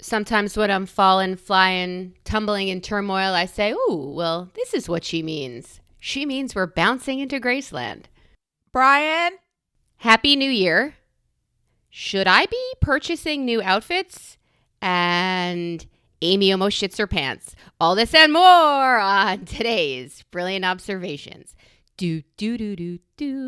Sometimes when I'm falling, flying, tumbling in turmoil, I say, ooh, well, this is what she means. She means we're bouncing into Graceland. Brian? Happy New Year. Should I be purchasing new outfits? And Amy almost shits her pants. All this and more on today's Brilliant Observations. Do, do, do, do, do.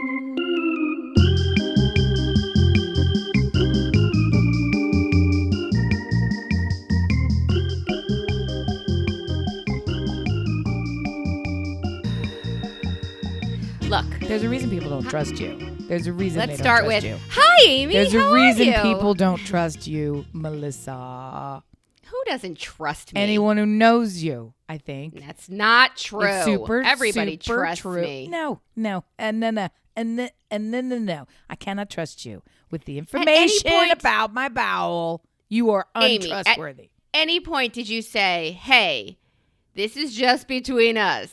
Look, There's a reason people don't trust you. There's a reason let's they don't start trust with, you. hi, Amy. There's how a reason are you? people don't trust you, Melissa. Who doesn't trust me? Anyone who knows you, I think. That's not true. It's super, Everybody super trusts true. me. No. No. I cannot trust you with the any information point- about my bowel. You are Amy, untrustworthy. Any point did you say, hey, this is just between us?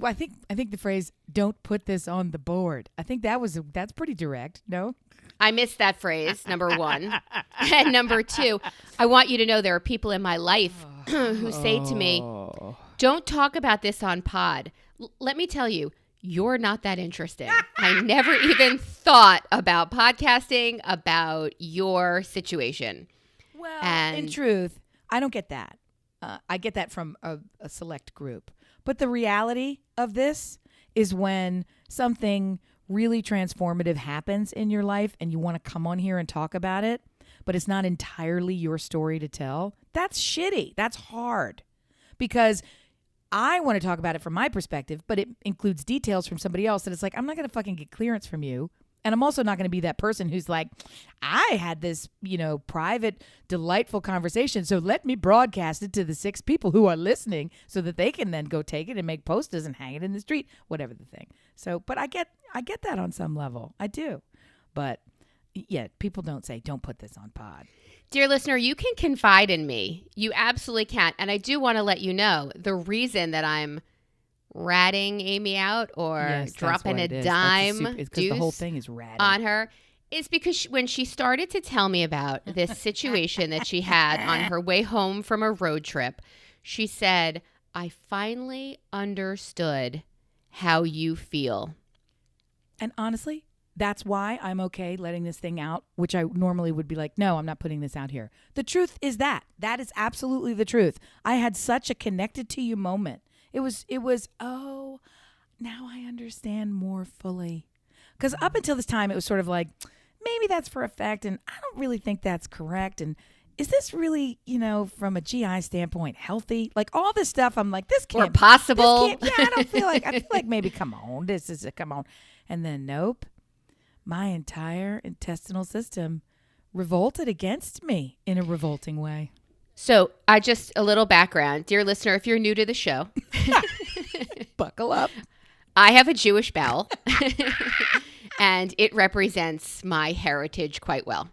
I think the phrase "don't put this on the board." I think that's pretty direct. No. I missed that phrase, number one. And number two, I want you to know there are people in my life who say to me, don't talk about this on pod. Let me tell you, you're not that interesting. I never even thought about podcasting, about your situation. Well, And- in truth, I don't get that. I get that from a select group. But the reality of this is when something really transformative happens in your life and you want to come on here and talk about it, but it's not entirely your story to tell, that's shitty. That's hard. Because I want to talk about it from my perspective, but it includes details from somebody else that it's like, I'm not going to fucking get clearance from you. And I'm also not going to be that person who's like, I had this, private, delightful conversation. So let me broadcast it to the 6 people who are listening so that they can then go take it and make posters and hang it in the street, whatever the thing. So, but I get that on some level. I do. But yeah, people don't say, don't put this on pod. Dear listener, you can confide in me. You absolutely can. And I do want to let you know the reason that I'm ratting Amy out or Yes, dropping a it's dime because the whole thing is ratty. on her is because when she started to tell me about this situation that she had on her way home from a road trip, she said, I finally understood how you feel. And honestly, that's why I'm okay letting this thing out, which I normally would be like, no, I'm not putting this out here. The truth is that is absolutely the truth. I had such a connected to you moment. It was, oh, now I understand more fully. Because up until this time, it was sort of like, maybe that's for effect, and I don't really think that's correct. And is this really, from a GI standpoint, healthy? Like all this stuff, I'm like, this can't Or possible. This can't, I feel like maybe, come on. And then, nope. My entire intestinal system revolted against me in a revolting way. So a little background. Dear listener, if you're new to the show, Buckle up. I have a Jewish bowel and it represents my heritage quite well.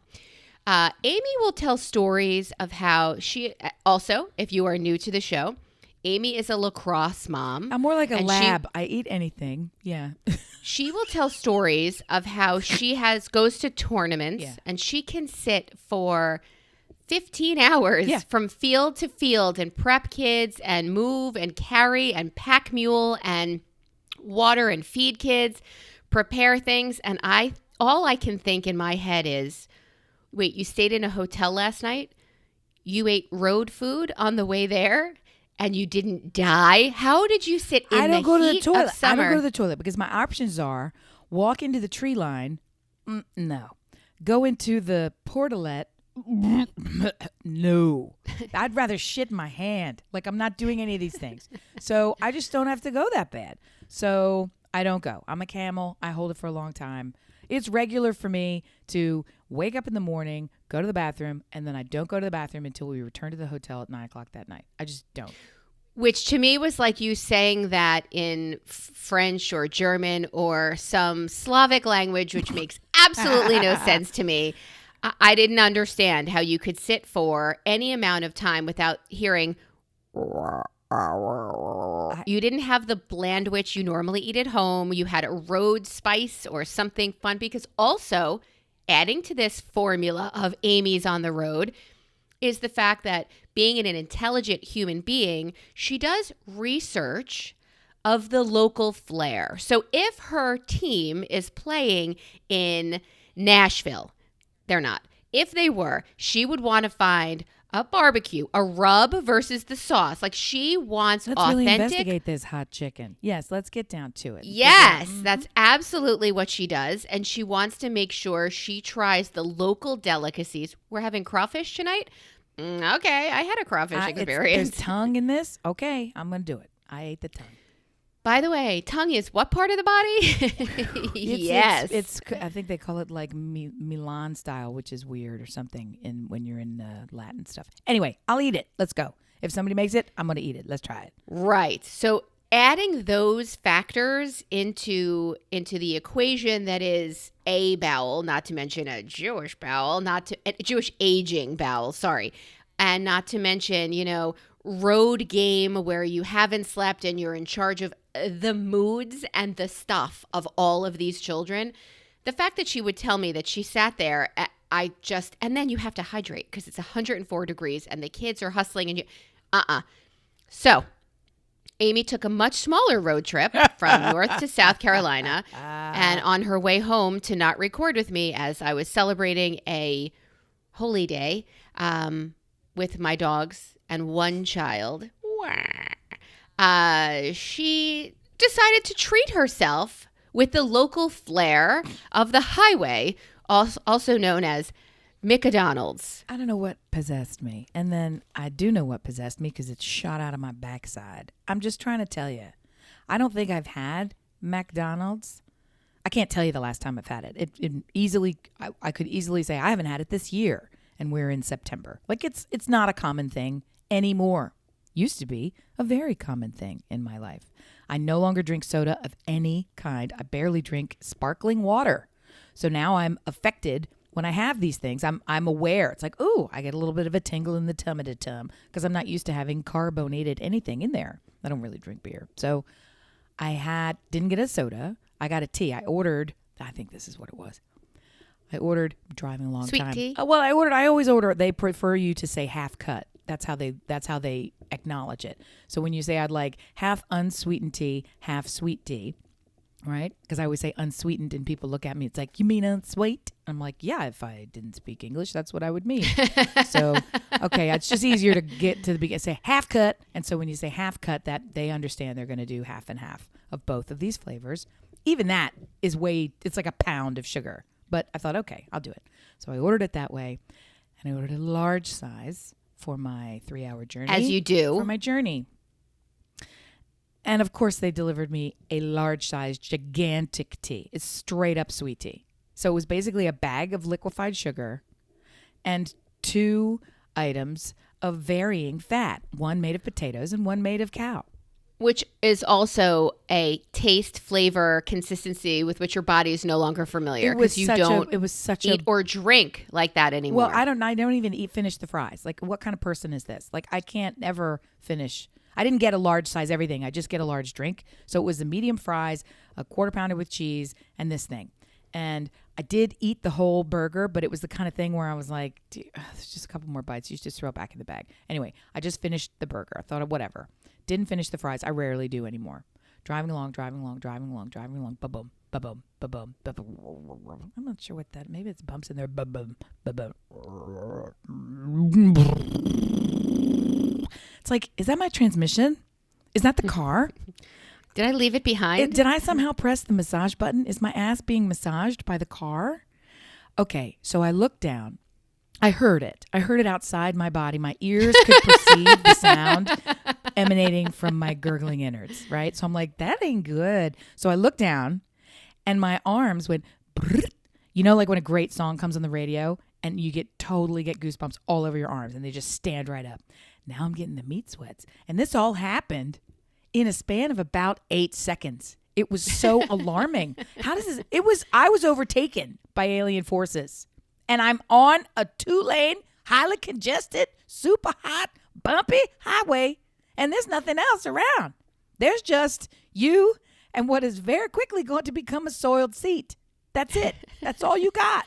Amy will tell stories of how she, also, if you are new to the show, Amy is a lacrosse mom. I'm more like a and lab. I eat anything. Yeah. She will tell stories of how she goes to tournaments and she can sit for 15 hours from field to field and prep kids and move and carry and pack mule and water and feed kids, prepare things. And all I can think in my head is, wait, you stayed in a hotel last night? You ate road food on the way there? And you didn't die? How did you sit in the heat of summer? I don't go to the toilet because my options are walk into the tree line. No. Go into the portalette. No. I'd rather shit in my hand. Like I'm not doing any of these things. So I just don't have to go that bad. So I don't go. I'm a camel. I hold it for a long time. It's regular for me to wake up in the morning, go to the bathroom, and then I don't go to the bathroom until we return to the hotel at 9:00 that night. I just don't. Which to me was like you saying that in French or German or some Slavic language, which makes absolutely no sense to me. I didn't understand how you could sit for any amount of time without hearing. You didn't have the blandwich you normally eat at home. You had a road spice or something fun, because also adding to this formula of Amy's on the road is the fact that being an intelligent human being, she does research of the local flair. So if her team is playing in Nashville, they're not. If they were, she would want to find a barbecue, a rub versus the sauce. Like she wants let's authentic. Really investigate this hot chicken. Yes, let's get down to it. Yes, that's absolutely what she does. And she wants to make sure she tries the local delicacies. We're having crawfish tonight? Okay, I had a crawfish experience. There's tongue in this? Okay, I'm going to do it. I ate the tongue. By the way, tongue is what part of the body? Yes. It's I think they call it like Milan style, which is weird or something when you're in Latin stuff. Anyway, I'll eat it. Let's go. If somebody makes it, I'm going to eat it. Let's try it. Right. So adding those factors into the equation that is a bowel, not to mention a Jewish bowel, a Jewish aging bowel, sorry. And not to mention, road game where you haven't slept and you're in charge of the moods and the stuff of all of these children. The fact that she would tell me that she sat there, and then you have to hydrate because it's 104 degrees and the kids are hustling and So Amy took a much smaller road trip from North to South Carolina, and on her way home to not record with me as I was celebrating a holy day with my dogs and one child, she decided to treat herself with the local flair of the highway, also known as McDonald's. I don't know what possessed me. And then I do know what possessed me because it shot out of my backside. I'm just trying to tell you. I don't think I've had McDonald's. I can't tell you the last time I've had it. I could easily say I haven't had it this year, and we're in September. Like it's not a common thing anymore. Used to be a very common thing in my life. I no longer drink soda of any kind. I barely drink sparkling water. So now I'm affected when I have these things. I'm aware. It's like, ooh, I get a little bit of a tingle in the tum because I'm not used to having carbonated anything in there. I don't really drink beer. So didn't get a soda. I got a tea. I think this is what it was. I ordered, driving a long Sweet time. tea? I always order, they prefer you to say half cut. That's how they acknowledge it. So when you say I'd like half unsweetened tea, half sweet tea, right? Because I always say unsweetened and people look at me. It's like, you mean unsweet? I'm like, yeah, if I didn't speak English, that's what I would mean. So, okay, it's just easier to get to the beginning. Say half cut. And so when you say half cut, that they understand they're going to do half and half of both of these flavors. Even that is it's like a pound of sugar. But I thought, okay, I'll do it. So I ordered it that way. And I ordered a large size for my 3-hour journey. As you do. For my journey. And of course, they delivered me a large size, gigantic tea. It's straight up sweet tea. So it was basically a bag of liquefied sugar and 2 items of varying fat. One made of potatoes and one made of cow. Which is also a taste, flavor, consistency with which your body is no longer familiar because you don't eat or drink like that anymore. Well, I don't even finish the fries. Like, what kind of person is this? Like, I can't ever finish. I didn't get a large size everything. I just get a large drink. So it was the medium fries, a quarter pounder with cheese, and this thing. And I did eat the whole burger, but it was the kind of thing where I was like, there's just a couple more bites. You just throw it back in the bag. Anyway, I just finished the burger. I thought, whatever. Didn't finish the fries. I rarely do anymore. Driving along. Ba-boom, ba-boom, ba-boom, ba-boom. I'm not sure what that. Maybe it's bumps in there. Ba-boom, ba-boom. It's like, is that my transmission? Is that the car? Did I leave it behind? Did I somehow press the massage button? Is my ass being massaged by the car? Okay, so I looked down. I heard it. I heard it outside my body. My ears could perceive the sound emanating from my gurgling innards, right? So I'm like, that ain't good. So I looked down and my arms went, brrrt. Like when a great song comes on the radio and you totally get goosebumps all over your arms and they just stand right up. Now I'm getting the meat sweats. And this all happened in a span of about 8 seconds. It was so alarming. I was overtaken by alien forces. And I'm on a 2-lane, highly congested, super hot, bumpy highway. And there's nothing else around. There's just you and what is very quickly going to become a soiled seat. That's it. That's all you got.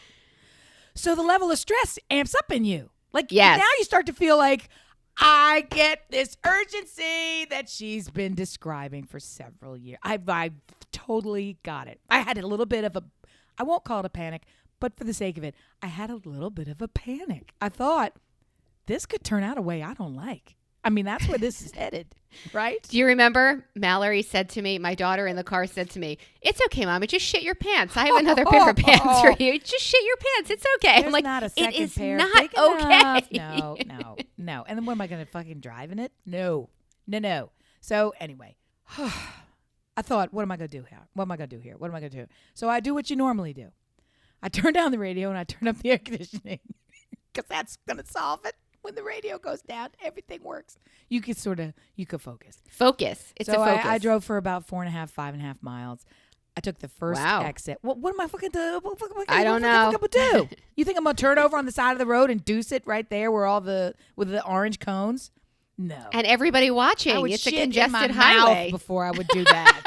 So the level of stress amps up in you. Like, yes. Now you start to feel like I get this urgency that she's been describing for several years. I totally got it. I had a little bit of I won't call it a panic, but for the sake of it, I had a little bit of a panic. I thought, this could turn out a way I don't like. I mean, that's where this is headed, right? Do you remember Mallory said to me, my daughter in the car said to me, it's okay, Mommy, just shit your pants. I have another pair of pants for you. Just shit your pants. It's okay. There's I'm like, not a second it is pair not big enough. okay. No. And then what am I going to fucking drive in it? No. So anyway, I thought, what am I going to do here? What am I going to do? So I do what you normally do. I turn down the radio and I turn up the air conditioning because that's going to solve it. When the radio goes down, everything works. You could focus. It's a focus. I drove for about 5.5 miles. I took the first exit. What am I fucking doing? I don't know. What am I do? You think I'm going to turn over on the side of the road and deuce it right there with the orange cones? No. And everybody watching. I would It's a shit congested in my highway. mouth before I would do that.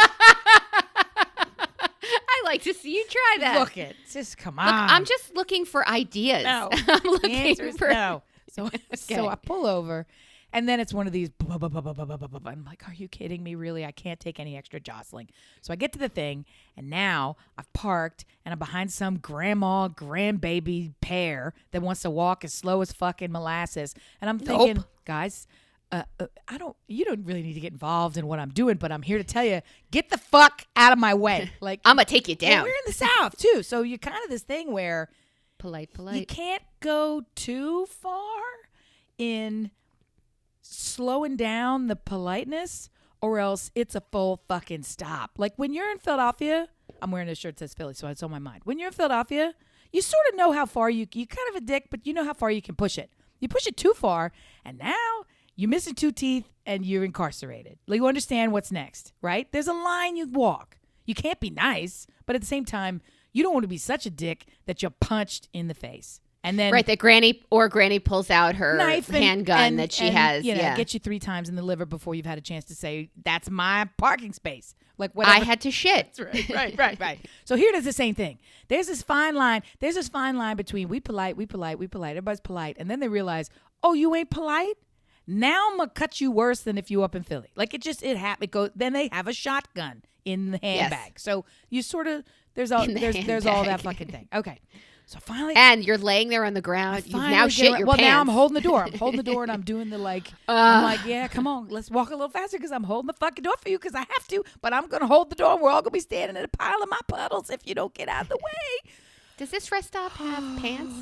I like to see you try that. Look it. Just come on. Look, I'm just looking for ideas. No. I'm looking The answer is for no. So I pull over, and then it's one of these. I'm like, are you kidding me? Really? I can't take any extra jostling. So I get to the thing, and now I've parked, and I'm behind some grandbaby pair that wants to walk as slow as fucking molasses. And I'm thinking, guys, you don't really need to get involved in what I'm doing, but I'm here to tell you, get the fuck out of my way. Like, I'm gonna take you down. We're in the South too, so you're kind of this thing where. Polite. You can't go too far in slowing down the politeness, or else it's a full fucking stop. Like when you're in Philadelphia, I'm wearing a shirt that says Philly, so it's on my mind. When you're in Philadelphia, you sort of know how far you're kind of a dick, but you know how far you can push it. You push it too far, and now you're missing 2 teeth and you're incarcerated. Like, you understand what's next, right? There's a line you walk. You can't be nice, but at the same time, you don't want to be such a dick that you're punched in the face. And then that Granny pulls out her knife handgun that she has. Get you 3 times in the liver before you've had a chance to say, that's my parking space. Like, whatever. I had to shit. That's right. So here does the same thing. There's this fine line between we polite, everybody's polite. And then they realize, oh, you ain't polite? Now I'm going to cut you worse than if you up in Philly. Like, it goes. Then they have a shotgun in the handbag. Yes. So you sort of, there's all that fucking thing. Okay. So finally, and you're laying there on the ground. You've now shit your pants. Now I'm holding the door. And I'm doing the I'm like, yeah, come on, let's walk a little faster because I'm holding the fucking door for you because I have to. But I'm gonna hold the door. And we're all gonna be standing in a pile of my puddles if you don't get out of the way. Does this rest stop have pants?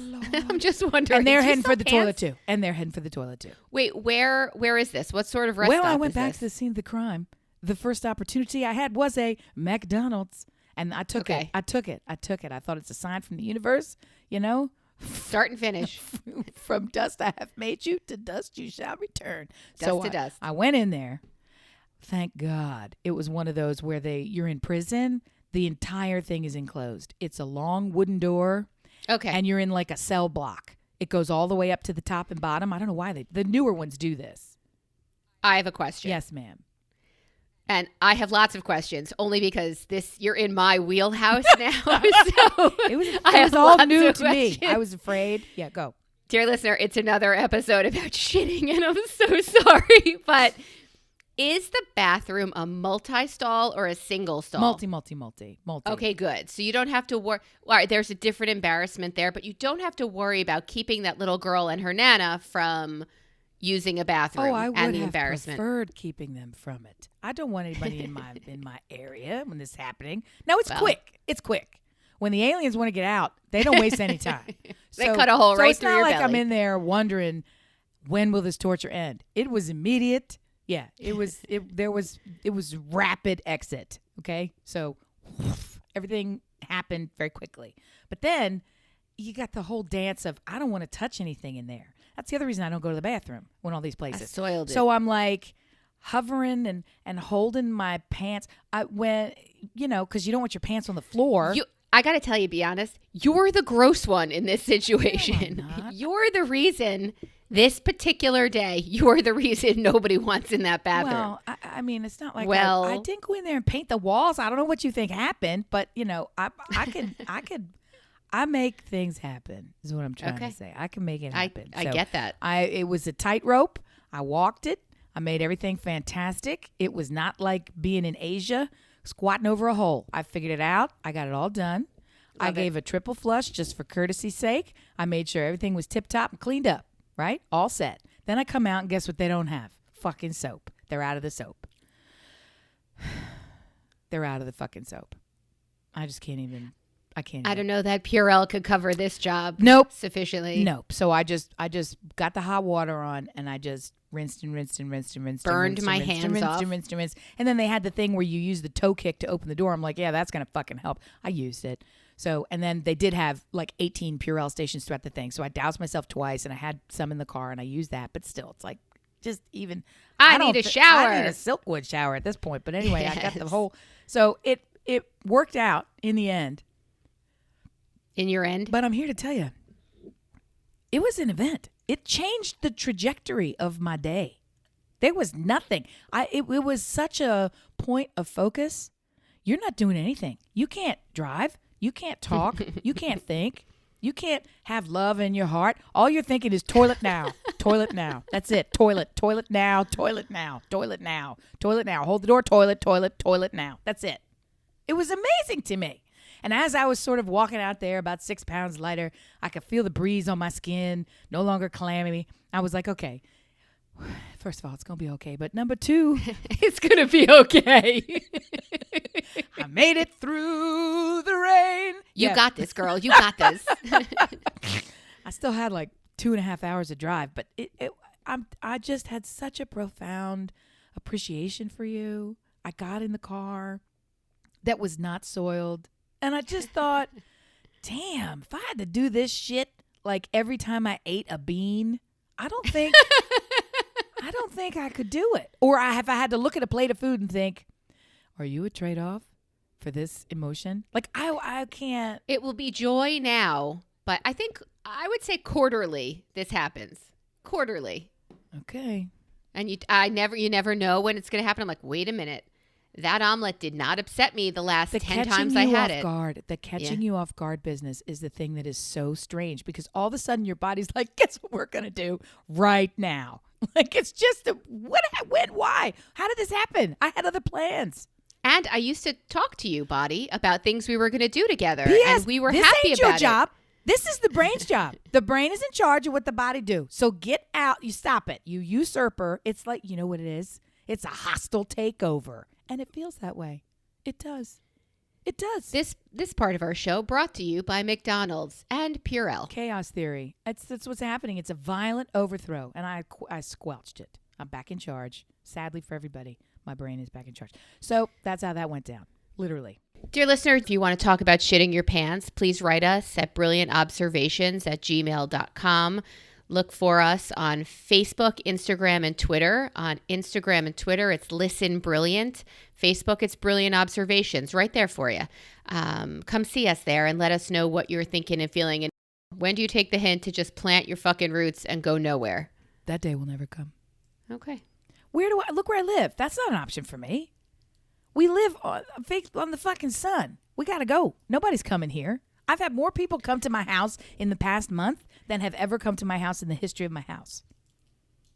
I'm just wondering. And they're heading for the toilet too. Wait, where is this? What sort of rest stop? Well, I went back to the scene of the crime. The first opportunity I had was a McDonald's. And I took it. I took it. I thought it's a sign from the universe, Start and finish. From dust I have made you, to dust you shall return. Dust to dust. I went in there. Thank God. It was one of those where you're in prison. The entire thing is enclosed. It's a long wooden door. Okay. And you're in like a cell block. It goes all the way up to the top and bottom. I don't know why the newer ones do this. I have a question. Yes, ma'am. And I have lots of questions, only because you're in my wheelhouse now. So it was all new to me. I was afraid. Yeah, go. Dear listener, it's another episode about shitting, and I'm so sorry. But is the bathroom a multi-stall or a single stall? Multi. Okay, good. So you don't have to worry. All right, there's a different embarrassment there, but you don't have to worry about keeping that little girl and her nana from using a bathroom and the embarrassment. Preferred keeping them from it. I don't want anybody in my area when this is happening. No, quick. It's quick. When the aliens want to get out, they don't waste any time. They cut a hole right through your belly. It's not like I'm in there wondering when will this torture end. It was immediate. Yeah, it was rapid exit. Okay, so everything happened very quickly. But then you got the whole dance of I don't want to touch anything in there. That's the other reason I don't go to the bathroom when all these places. I soiled it. So I'm like hovering and holding my pants. Because you don't want your pants on the floor. I got to tell you, be honest, you're the gross one in this situation. No, you're the reason this particular day, you're the reason nobody wants in that bathroom. Well, I mean, it's not like I didn't go in there and paint the walls. I don't know what you think happened, but I could I make things happen is what I'm trying to say. I can make it happen. I get that. It was a tightrope. I walked it. I made everything fantastic. It was not like being in Asia, squatting over a hole. I figured it out. I got it all done. I gave a triple flush just for courtesy's sake. I made sure everything was tip-top and cleaned up, right? All set. Then I come out and guess what they don't have? Fucking soap. They're out of the soap. They're out of the fucking soap. I just can't even. I don't know that Purell could cover this job sufficiently. Nope. So I just got the hot water on and I just rinsed and rinsed and rinsed and rinsed. Burned my hands off. And then they had the thing where you use the toe kick to open the door. I'm like, yeah, that's going to fucking help. I used it. So, and then they did have like 18 Purell stations throughout the thing. So I doused myself twice and I had some in the car and I used that. But still, it's like just even. I need a shower. I need a Silkwood shower at this point. But anyway, yes. I got the whole. So it worked out in the end. In your end? But I'm here to tell you, it was an event. It changed the trajectory of my day. There was nothing. It was such a point of focus. You're not doing anything. You can't drive. You can't talk. You can't think. You can't have love in your heart. All you're thinking is toilet now, toilet now. That's it. Toilet now, toilet now, toilet now, toilet now. Hold the door, toilet now. That's it. It was amazing to me. And as I was sort of walking out there about 6 pounds lighter, I could feel the breeze on my skin, no longer clammy. I was like, okay, first of all, it's going to be okay. But number 2, it's going to be okay. I made it through the rain. You got this, girl. You got this. I still had like 2.5 hours to drive, but I just had such a profound appreciation for you. I got in the car that was not soiled. And I just thought, damn, if I had to do this shit like every time I ate a bean, I don't think I could do it. Or if I had to look at a plate of food and think, are you a trade-off for this emotion? Like I can't. It will be joy now, but I think I would say quarterly this happens. Quarterly. Okay. And you never know when it's going to happen. I'm like, wait a minute. That omelet did not upset me the last 10 times I had it. The catching you off guard business is the thing that is so strange because all of a sudden your body's like, guess what we're going to do right now? Like it's just, when, why? How did this happen? I had other plans. And I used to talk to you, body, about things we were going to do together. P.S. And we were this happy ain't about your job. This is the brain's job. The brain is in charge of what the body do. So get out. You stop it. You usurper. It's like, you know what it is? It's a hostile takeover. And it feels that way. It does. It does. This part of our show brought to you by McDonald's and Purell. Chaos theory. That's what's happening. It's a violent overthrow. And I squelched it. I'm back in charge. Sadly for everybody, my brain is back in charge. So that's how that went down. Literally. Dear listener, if you want to talk about shitting your pants, please write us at brilliantobservations@gmail.com. Look for us on Facebook, Instagram, and Twitter. On Instagram and Twitter, it's Listen Brilliant. Facebook, it's Brilliant Observations. Right there for you. Come see us there and let us know what you're thinking and feeling. And when do you take the hint to just plant your fucking roots and go nowhere? That day will never come. Okay. Look where I live. That's not an option for me. We live on the fucking sun. We got to go. Nobody's coming here. I've had more people come to my house in the past month than have ever come to my house in the history of my house.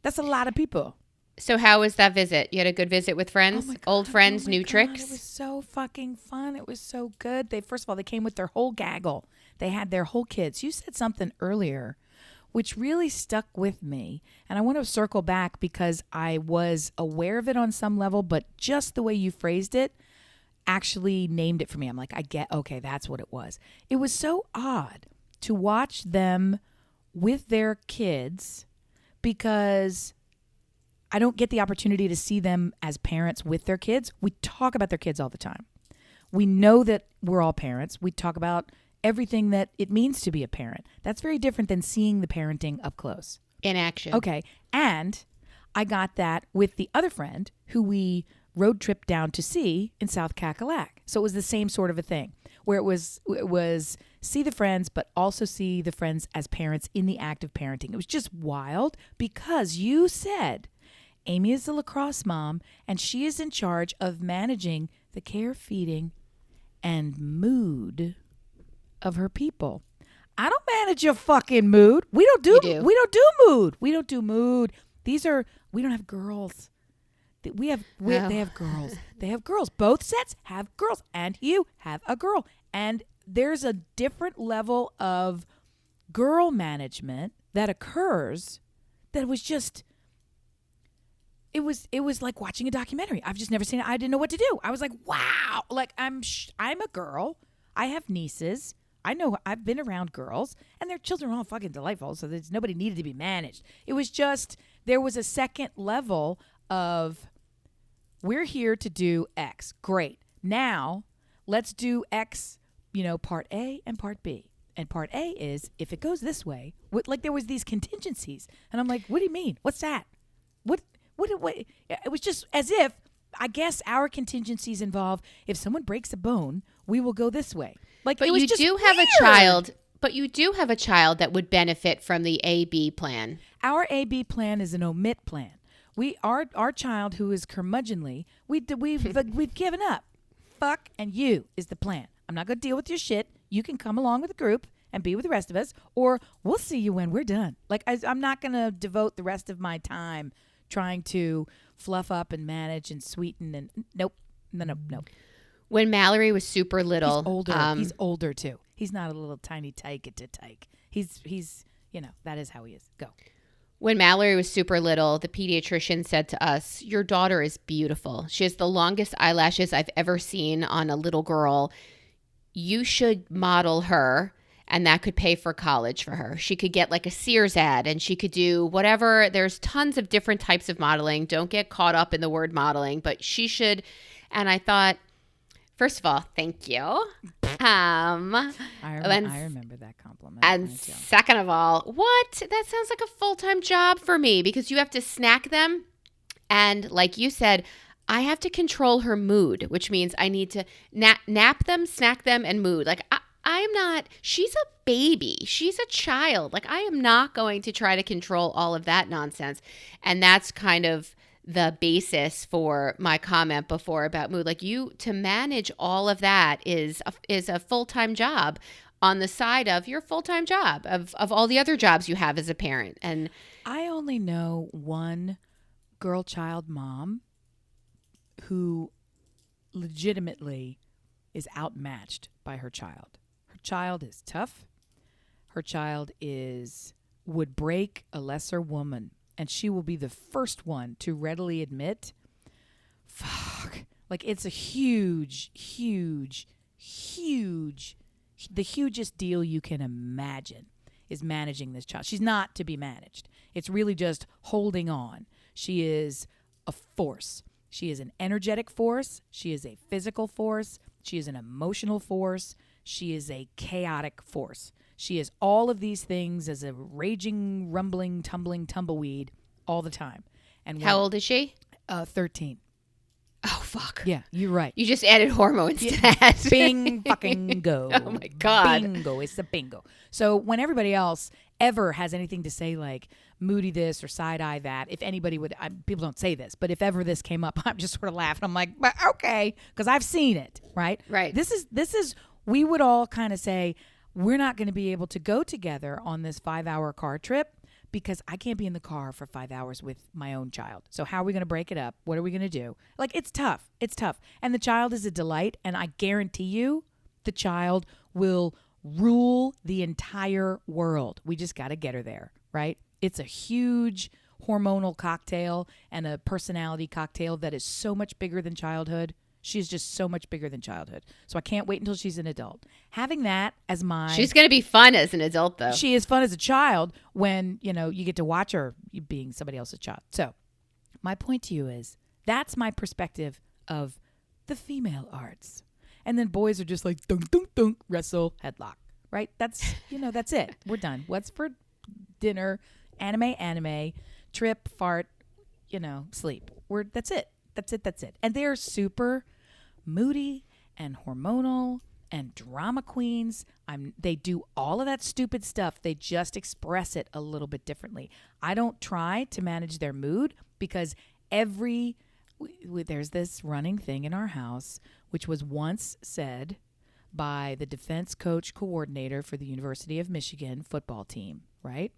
That's a lot of people. So how was that visit? You had a good visit with friends? Oh God, old friends, new tricks? It was so fucking fun. It was so good. First of all, they came with their whole gaggle. They had their whole kids. You said something earlier which really stuck with me. And I want to circle back because I was aware of it on some level, but just the way you phrased it actually named it for me. I'm like, okay, that's what it was. It was so odd to watch them with their kids because I don't get the opportunity to see them as parents with their kids. We talk about their kids all the time. We know that we're all parents. We talk about everything that it means to be a parent. That's very different than seeing the parenting up close. In action. Okay. And I got that with the other friend who we road trip down to see in South Cackalack. So it was the same sort of a thing where it was see the friends, but also see the friends as parents in the act of parenting. It was just wild because you said Amy is the lacrosse mom and she is in charge of managing the care, feeding, and mood of her people. I don't manage your fucking mood. We don't do mood. We don't do mood. We don't have girls. They have girls. They have girls. Both sets have girls, and you have a girl. And there's a different level of girl management that occurs that was just, it was like watching a documentary. I've just never seen it. I didn't know what to do. I was like, wow. Like I'm a girl. I have nieces. I know I've been around girls, and their children are all fucking delightful, so there's nobody needed to be managed. It was just, there was a second level of, we're here to do X. Great. Now, let's do X, part A and part B. And part A is, if it goes this way, like there was these contingencies. And I'm like, what do you mean? What's that? What? It was just as if, I guess our contingencies involve, if someone breaks a bone, we will go this way. Like, but it was you just do have weird. a child. But you do have a child that would benefit from the A-B plan. Our A-B plan is an omit plan. Our child who is curmudgeonly, we've given up. Fuck and you is the plan. I'm not going to deal with your shit. You can come along with the group and be with the rest of us, or we'll see you when we're done. Like, I'm not going to devote the rest of my time trying to fluff up and manage and sweeten and nope. When Mallory was super little, he's older. He's older too. He's not a little tiny tyke. He's that is how he is. Go. When Mallory was super little, the pediatrician said to us, your daughter is beautiful. She has the longest eyelashes I've ever seen on a little girl. You should model her, and that could pay for college for her. She could get like a Sears ad, and she could do whatever. There's tons of different types of modeling. Don't get caught up in the word modeling, but she should. And I thought, first of all, thank you. I remember that compliment. And second of all, what? That sounds like a full-time job for me, because you have to snack them. And like you said, I have to control her mood, which means I need to nap them, snack them, and mood. Like I am not, she's a baby. She's a child. Like I am not going to try to control all of that nonsense. And that's kind of the basis for my comment before about mood. Like to manage all of that is a full-time job on the side of your full-time job of all the other jobs you have as a parent. And I only know one girl child mom who legitimately is outmatched by her child. Her child is tough. Her child would break a lesser woman. And she will be the first one to readily admit, fuck, like it's a huge, the hugest deal you can imagine is managing this child. She's not to be managed. It's really just holding on. She is a force. She is an energetic force. She is a physical force. She is an emotional force. She is a chaotic force. She is all of these things as a raging, rumbling, tumbling tumbleweed all the time. And how old is she? 13. Oh, fuck. Yeah, you're right. You just added hormones to that. Bing fucking go. Oh, my God. Bingo. It's the bingo. So when everybody else ever has anything to say like moody this or side-eye that, if anybody would, people don't say this, but if ever this came up, I'm just sort of laughing. I'm like, but okay, because I've seen it, right? Right. This is, we would all kind of say, we're not going to be able to go together on this 5-hour car trip because I can't be in the car for 5 hours with my own child. So how are we going to break it up? What are we going to do? Like, it's tough. It's tough. And the child is a delight. And I guarantee you the child will rule the entire world. We just got to get her there, right? It's a huge hormonal cocktail and a personality cocktail that is so much bigger than childhood. She's just so much bigger than childhood. So I can't wait until she's an adult. Having that as She's going to be fun as an adult, though. She is fun as a child when, you get to watch her being somebody else's child. So my point to you is that's my perspective of the female arts. And then boys are just like, dunk, dunk, dunk, wrestle, headlock, right? That's, that's it. We're done. What's for dinner? Anime, trip, fart, sleep. That's it. That's it. And they're super moody and hormonal and drama queens. They do all of that stupid stuff. They just express it a little bit differently. I don't try to manage their mood because there's this running thing in our house, which was once said by the defense coach coordinator for the University of Michigan football team, right?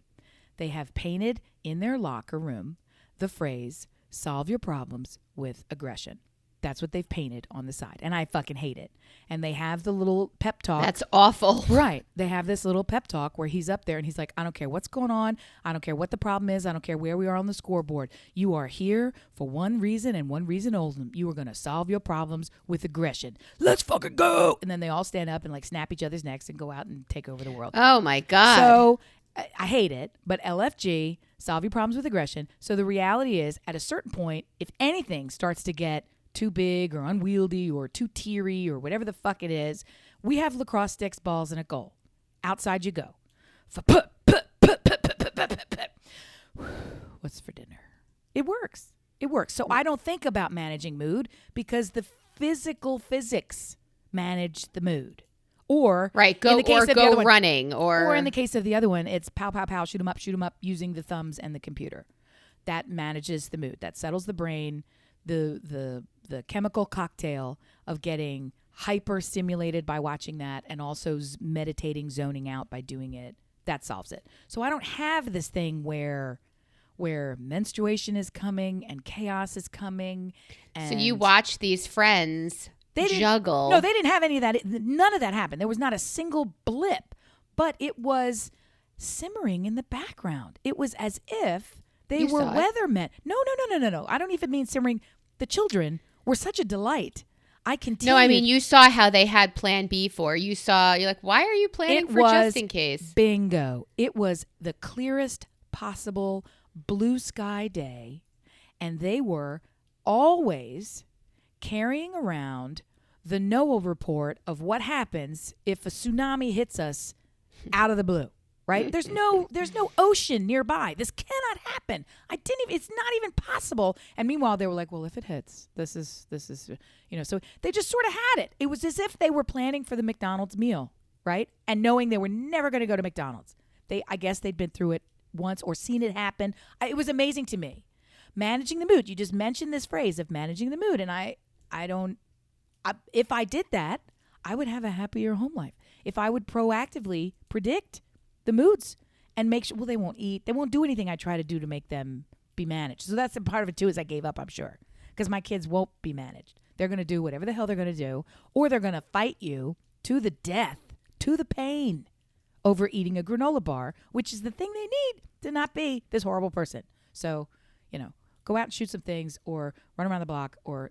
They have painted in their locker room the phrase, solve your problems with aggression. That's what they've painted on the side. And I fucking hate it. And they have the little pep talk. That's awful. Right. They have this little pep talk where he's up there and he's like, I don't care what's going on. I don't care what the problem is. I don't care where we are on the scoreboard. You are here for one reason and one reason only. You are going to solve your problems with aggression. Let's fucking go. And then they all stand up and like snap each other's necks and go out and take over the world. Oh my God. So I hate it, but LFG, solve your problems with aggression. So the reality is at a certain point, if anything starts to get too big or unwieldy or too teary or whatever the fuck it is, we have lacrosse sticks, balls, and a goal. Outside you go. What's for dinner? It works. It works. So I don't think about managing mood because the physical physics manage the mood. Or right, go running, or in the case of the other one, it's pow, pow, pow, shoot 'em up using the thumbs and the computer. That manages the mood. That settles the brain. The chemical cocktail of getting hyper stimulated by watching that and also meditating, zoning out by doing it, that solves it. So I don't have this thing where menstruation is coming and chaos is coming. And so you watch these friends juggle. No, they didn't have any of that. None of that happened. There was not a single blip, but it was simmering in the background. It was as if they were weathermen. No. I don't even mean simmering. The children were such a delight. I continued. No, I mean, you saw how they had plan B for. You're like, why are you planning for just in case? Bingo. It was the clearest possible blue sky day. And they were always carrying around the NOAA report of what happens if a tsunami hits us out of the blue. Right? There's no ocean nearby. This cannot happen. It's not even possible. And meanwhile, they were like, well, if it hits, this is, so they just sort of had it. It was as if they were planning for the McDonald's meal, right? And knowing they were never going to go to McDonald's. I guess they'd been through it once or seen it happen. It was amazing to me. Managing the mood. You just mentioned this phrase of managing the mood. And if I did that, I would have a happier home life. If I would proactively predict the moods and make sure, they won't eat. They won't do anything I try to do to make them be managed. So that's a part of it too, is I gave up, I'm sure. Because my kids won't be managed. They're going to do whatever the hell they're going to do. Or they're going to fight you to the death, to the pain over eating a granola bar, which is the thing they need to not be this horrible person. So, go out and shoot some things or run around the block or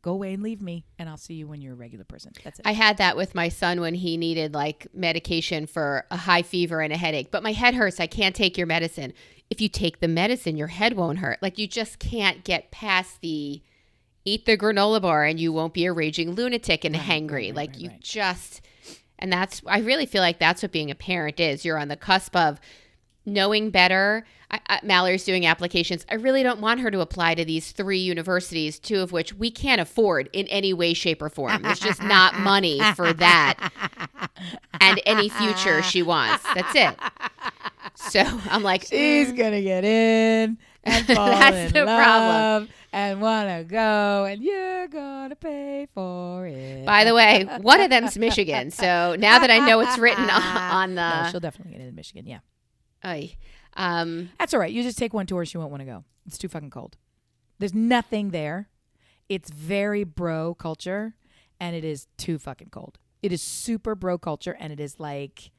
go away and leave me, and I'll see you when you're a regular person. That's it. I had that with my son when he needed like medication for a high fever and a headache. But my head hurts. I can't take your medicine. If you take the medicine, your head won't hurt. Like you just can't get past the eat the granola bar and you won't be a raging lunatic and hangry. And I really feel like that's what being a parent is. You're on the cusp of knowing better. Mallory's doing applications. I really don't want her to apply to these 3 universities, 2 of which we can't afford in any way, shape, or form. There's just not money for that and any future she wants. That's it. So I'm like, she's going to get in and fall in love and want to go, and you're going to pay for it. By the way, one of them's Michigan. So now that I know it's written on the... No, she'll definitely get in Michigan, yeah. That's all right. You just take one tour. She won't want to go. It's too fucking cold. There's nothing there. It's very bro culture, and it is too fucking cold. It is super bro culture, and it is like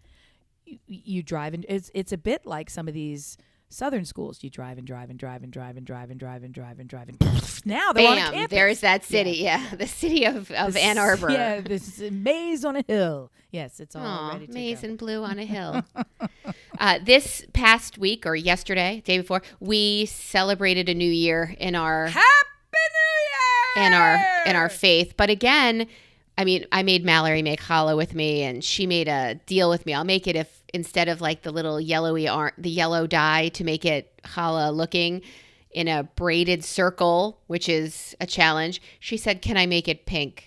you drive, and it's a bit like some of these southern schools. You drive and drive and drive and drive and drive and drive and drive and drive and now they're on a campus. There's that city. Yeah. The city of Ann Arbor. Yeah, this maze on a hill. Yes, it's all ready to maze go. and blue on a hill. This past week or yesterday, day before, we celebrated a new year in our Happy New Year in our faith. But again, I mean, I made Mallory make challah with me, and she made a deal with me. I'll make it if instead of like the little the yellow dye to make it challah looking in a braided circle, which is a challenge. She said, "Can I make it pink?"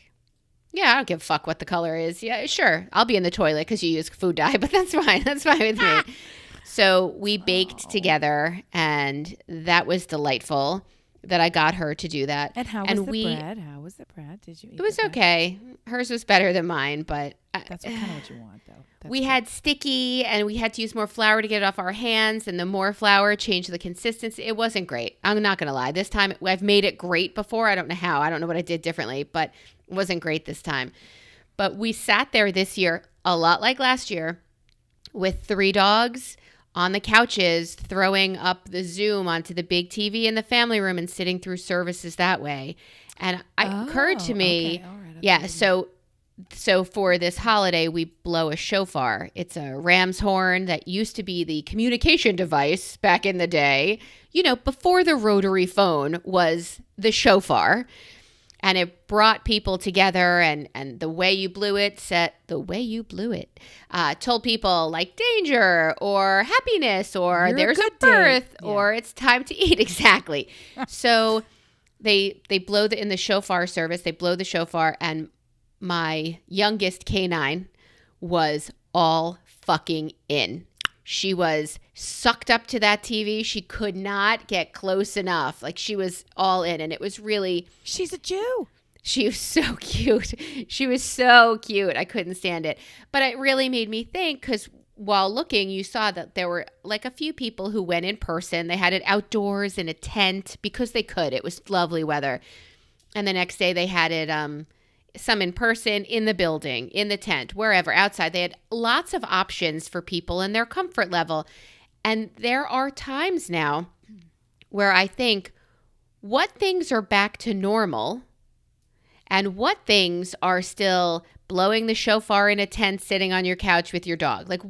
Yeah, I don't give a fuck what the color is. Yeah, sure. I'll be in the toilet because you use food dye, but that's fine. That's fine with me. So we baked together, and that was delightful. that I got her to do that. And how was the bread? How was the bread? Did you eat it? Was okay. Hers was better than mine, but that's kind of what you want, though. We had sticky, and we had to use more flour to get it off our hands, and the more flour changed the consistency. It wasn't great. I'm not going to lie. This time, I've made it great before. I don't know how. I don't know what I did differently, but it wasn't great this time. But we sat there this year, a lot like last year, with 3 dogs on the couches, throwing up the Zoom onto the big TV in the family room and sitting through services that way. And it occurred to me, okay. All right, yeah, so for this holiday, we blow a shofar. It's a ram's horn that used to be the communication device back in the day, before the rotary phone was the shofar. And it brought people together, and the way you blew it told people like danger or happiness or there's a birth or it's time to eat. Exactly. So they blow in the shofar service. They blow the shofar, and my youngest canine was all fucking in. She was sucked up to that TV. She could not get close enough. Like, she was all in, and it was really... She's a Jew. She was so cute. She was so cute. I couldn't stand it. But it really made me think, because while looking, you saw that there were like a few people who went in person. They had it outdoors in a tent because they could. It was lovely weather. And the next day they had it... some in person, in the building, in the tent, wherever, outside. They had lots of options for people and their comfort level. And there are times now where I think, what things are back to normal and what things are still blowing the shofar in a tent, sitting on your couch with your dog? Like,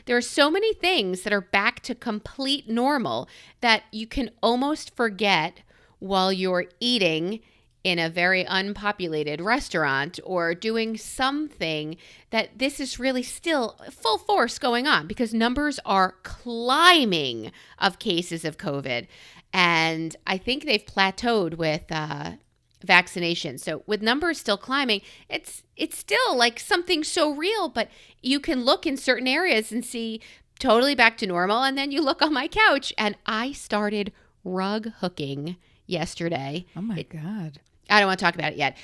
there are so many things that are back to complete normal that you can almost forget while you're eating in a very unpopulated restaurant or doing something, that this is really still full force going on, because numbers are climbing of cases of COVID. And I think they've plateaued with vaccination. So with numbers still climbing, it's still like something so real, but you can look in certain areas and see totally back to normal. And then you look on my couch, and I started rug hooking yesterday. Oh my God. I don't want to talk about it yet,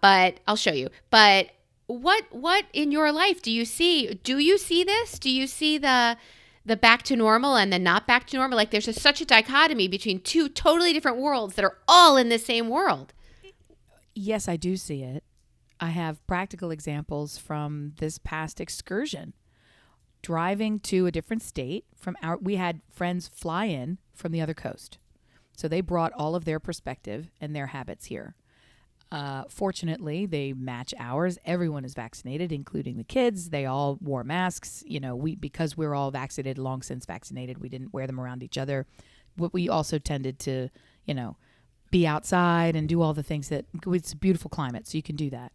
but I'll show you. But what in your life do you see? Do you see this? Do you see the back to normal and the not back to normal? Like, there's such a dichotomy between two totally different worlds that are all in the same world. Yes, I do see it. I have practical examples from this past excursion. Driving to a different state we had friends fly in from the other coast. So they brought all of their perspective and their habits here. Fortunately, they match ours. Everyone is vaccinated, including the kids. They all wore masks. Because we're all vaccinated, long since vaccinated, we didn't wear them around each other. But we also tended to, be outside and do all the things that, it's a beautiful climate, so you can do that.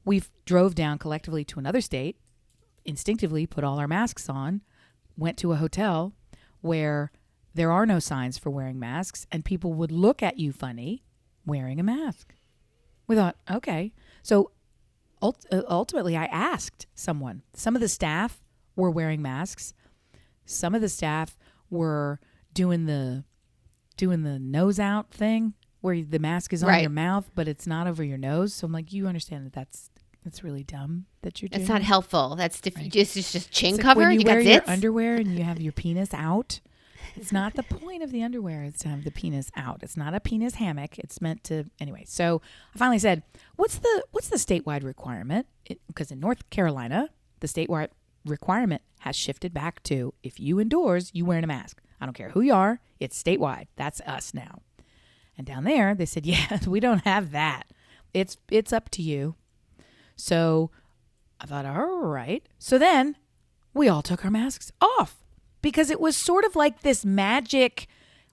We drove down collectively to another state, instinctively put all our masks on, went to a hotel where there are no signs for wearing masks, and people would look at you funny wearing a mask. We thought, okay. So ultimately, I asked someone. Some of the staff were wearing masks. Some of the staff were doing the nose out thing, where the mask is on your mouth, but it's not over your nose. So I'm like, you understand that that's really dumb that you're doing. It's not helpful. That's right. just chin it's cover. Like when you wear got your zits? Underwear and you have your penis out. It's not the point of the underwear is to have the penis out. It's not a penis hammock. It's meant to anyway. So I finally said, "What's the statewide requirement?" Because in North Carolina, the statewide requirement has shifted back to, if you indoors, you wearing a mask. I don't care who you are. It's statewide. That's us now. And down there, they said, "Yeah, we don't have that. It's up to you." So I thought, all right. So then we all took our masks off. Because it was sort of like this magic,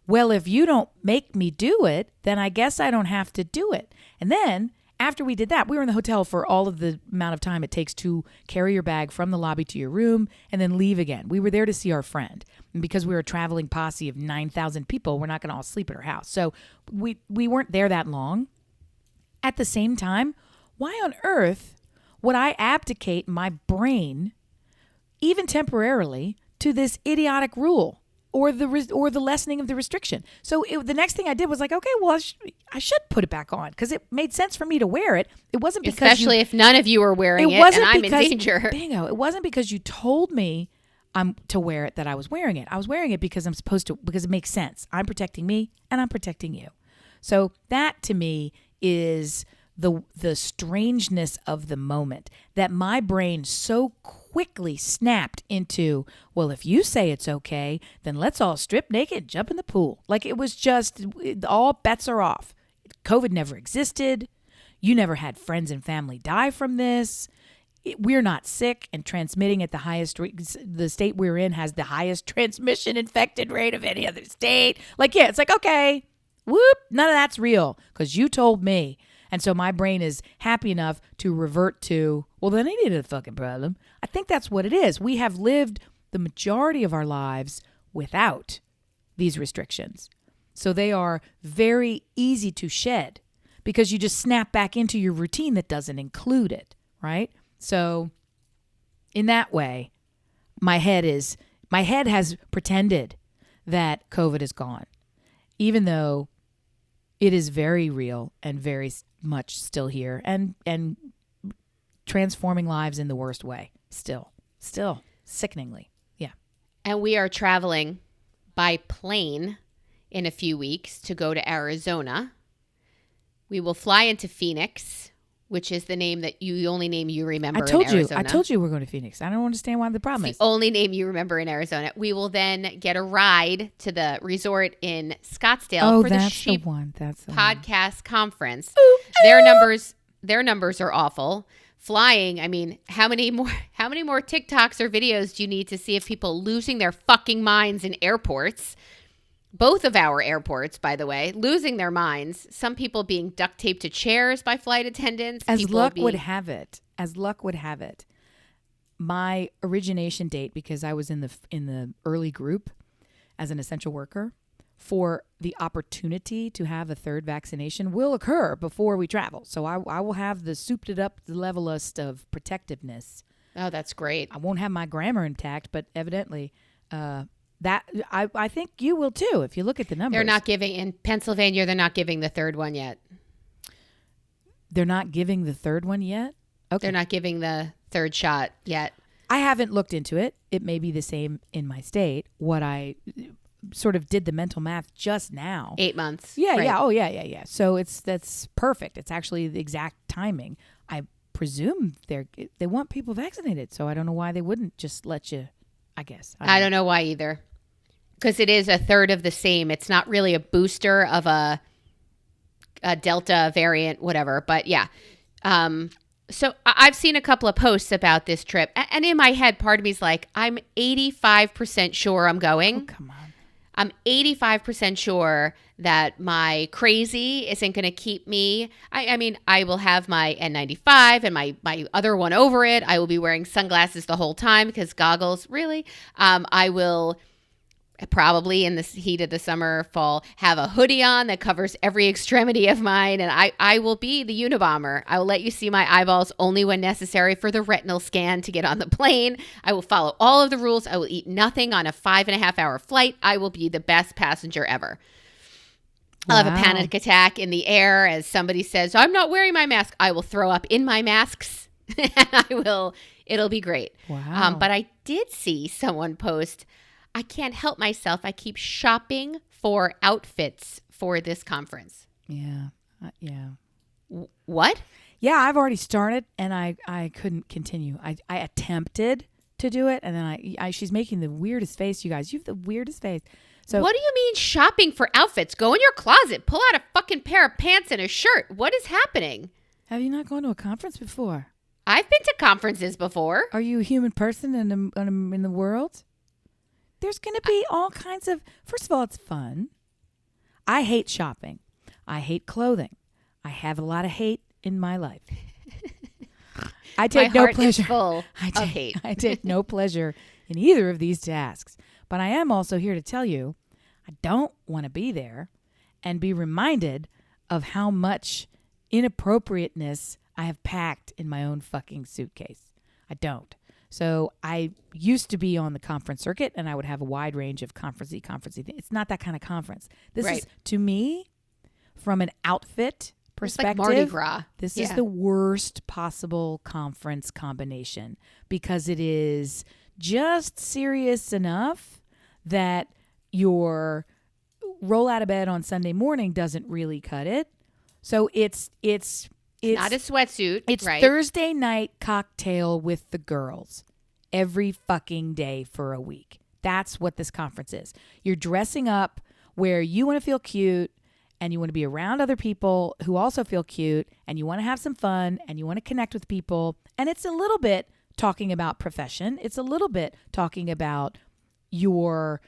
well, if you don't make me do it, then I guess I don't have to do it. And then after we did that, we were in the hotel for all of the amount of time it takes to carry your bag from the lobby to your room and then leave again. We were there to see our friend. And because we were a traveling posse of 9,000 people, we're not going to all sleep at her house. So we weren't there that long. At the same time, why on earth would I abdicate my brain, even temporarily, to this idiotic rule the lessening of the restriction. So the next thing I did was like, okay, well, I should put it back on because it made sense for me to wear it. It wasn't because especially if none of you were wearing it and I'm in danger. Bingo. It wasn't because you told me I'm to wear it that I was wearing it. I was wearing it because I'm supposed to, because it makes sense. I'm protecting me and I'm protecting you. So that to me is the strangeness of the moment, that my brain so quickly snapped into, well, if you say it's okay, then let's all strip naked and jump in the pool. Like it was just, all bets are off. COVID never existed. You never had friends and family die from this. We're not sick and transmitting at the highest the state we're in has the highest transmission infected rate of any other state. Like, yeah, it's like, okay, whoop, none of that's real because you told me. And so my brain is happy enough to revert to, well, then it ain't a fucking problem. I think that's what it is. We have lived the majority of our lives without these restrictions. So they are very easy to shed because you just snap back into your routine that doesn't include it, right? So in that way, my head has pretended that COVID is gone, even though it is very real and very much still here and transforming lives in the worst way. Still sickeningly. Yeah. And we are traveling by plane in a few weeks to go to Arizona. We will fly into Phoenix, which is the only name you remember in Arizona. I told you we're going to Phoenix. I don't understand why the problem is. The only name you remember in Arizona. We will then get a ride to the resort in Scottsdale for the Sheep Podcast Conference. Ooh, their numbers are awful. Flying, I mean, how many more TikToks or videos do you need to see of people losing their fucking minds in airports? Both of our airports, by the way, losing their minds. Some people being duct taped to chairs by flight attendants. As luck would have it, my origination date, because I was in the early group as an essential worker, for the opportunity to have a third vaccination will occur before we travel. So I will have the souped it up levelist of protectiveness. Oh, that's great. I won't have my grammar intact, but evidently that I think you will too if you look at the numbers. They're not giving in Pennsylvania. They're not giving the third one yet. They're not giving the third one yet? Okay. They're not giving the third shot yet. I haven't looked into it. It may be the same in my state. What I sort of did the mental math just now. 8 months. Yeah, right. yeah. Oh, yeah. So that's perfect. It's actually the exact timing. I presume they want people vaccinated, so I don't know why they wouldn't just let you, I guess. I don't know why either. Because it is a third of the same. It's not really a booster of a Delta variant, whatever. But yeah. So I've seen a couple of posts about this trip. And in my head, part of me is like, I'm 85% sure I'm going. Oh, come on. I'm 85% sure that my crazy isn't going to keep me. I mean, I will have my N95 and my other one over it. I will be wearing sunglasses the whole time because goggles, really. I will probably in the heat of the summer, fall, have a hoodie on that covers every extremity of mine. And I will be the Unabomber. I will let you see my eyeballs only when necessary for the retinal scan to get on the plane. I will follow all of the rules. I will eat nothing on a 5.5 hour flight. I will be the best passenger ever. Wow. I'll have a panic attack in the air as somebody says, I'm not wearing my mask. I will throw up in my masks. It'll be great. Wow. But I did see someone post, I can't help myself. I keep shopping for outfits for this conference. Yeah. Yeah. What? Yeah, I've already started and I couldn't continue. I attempted to do it and then she's making the weirdest face, you guys. You have the weirdest face. So what do you mean shopping for outfits? Go in your closet, pull out a fucking pair of pants and a shirt. What is happening? Have you not gone to a conference before? I've been to conferences before. Are you a human person in the world? There's going to be all kinds of, first of all, it's fun. I hate shopping. I hate clothing. I have a lot of hate in my life. I take no pleasure. Is full of hate. I take no pleasure in either of these tasks. But I am also here to tell you, I don't want to be there and be reminded of how much inappropriateness I have packed in my own fucking suitcase. I don't. So I used to be on the conference circuit, and I would have a wide range of conferencey things. It's not that kind of conference. This is, to me, from an outfit perspective, it's like Mardi Gras. This is the worst possible conference combination because it is just serious enough that your roll out of bed on Sunday morning doesn't really cut it. So it's not a sweatsuit. It's Thursday night cocktail with the girls every fucking day for a week. That's what this conference is. You're dressing up where you want to feel cute and you want to be around other people who also feel cute and you want to have some fun and you want to connect with people. And it's a little bit talking about profession. It's a little bit talking about we're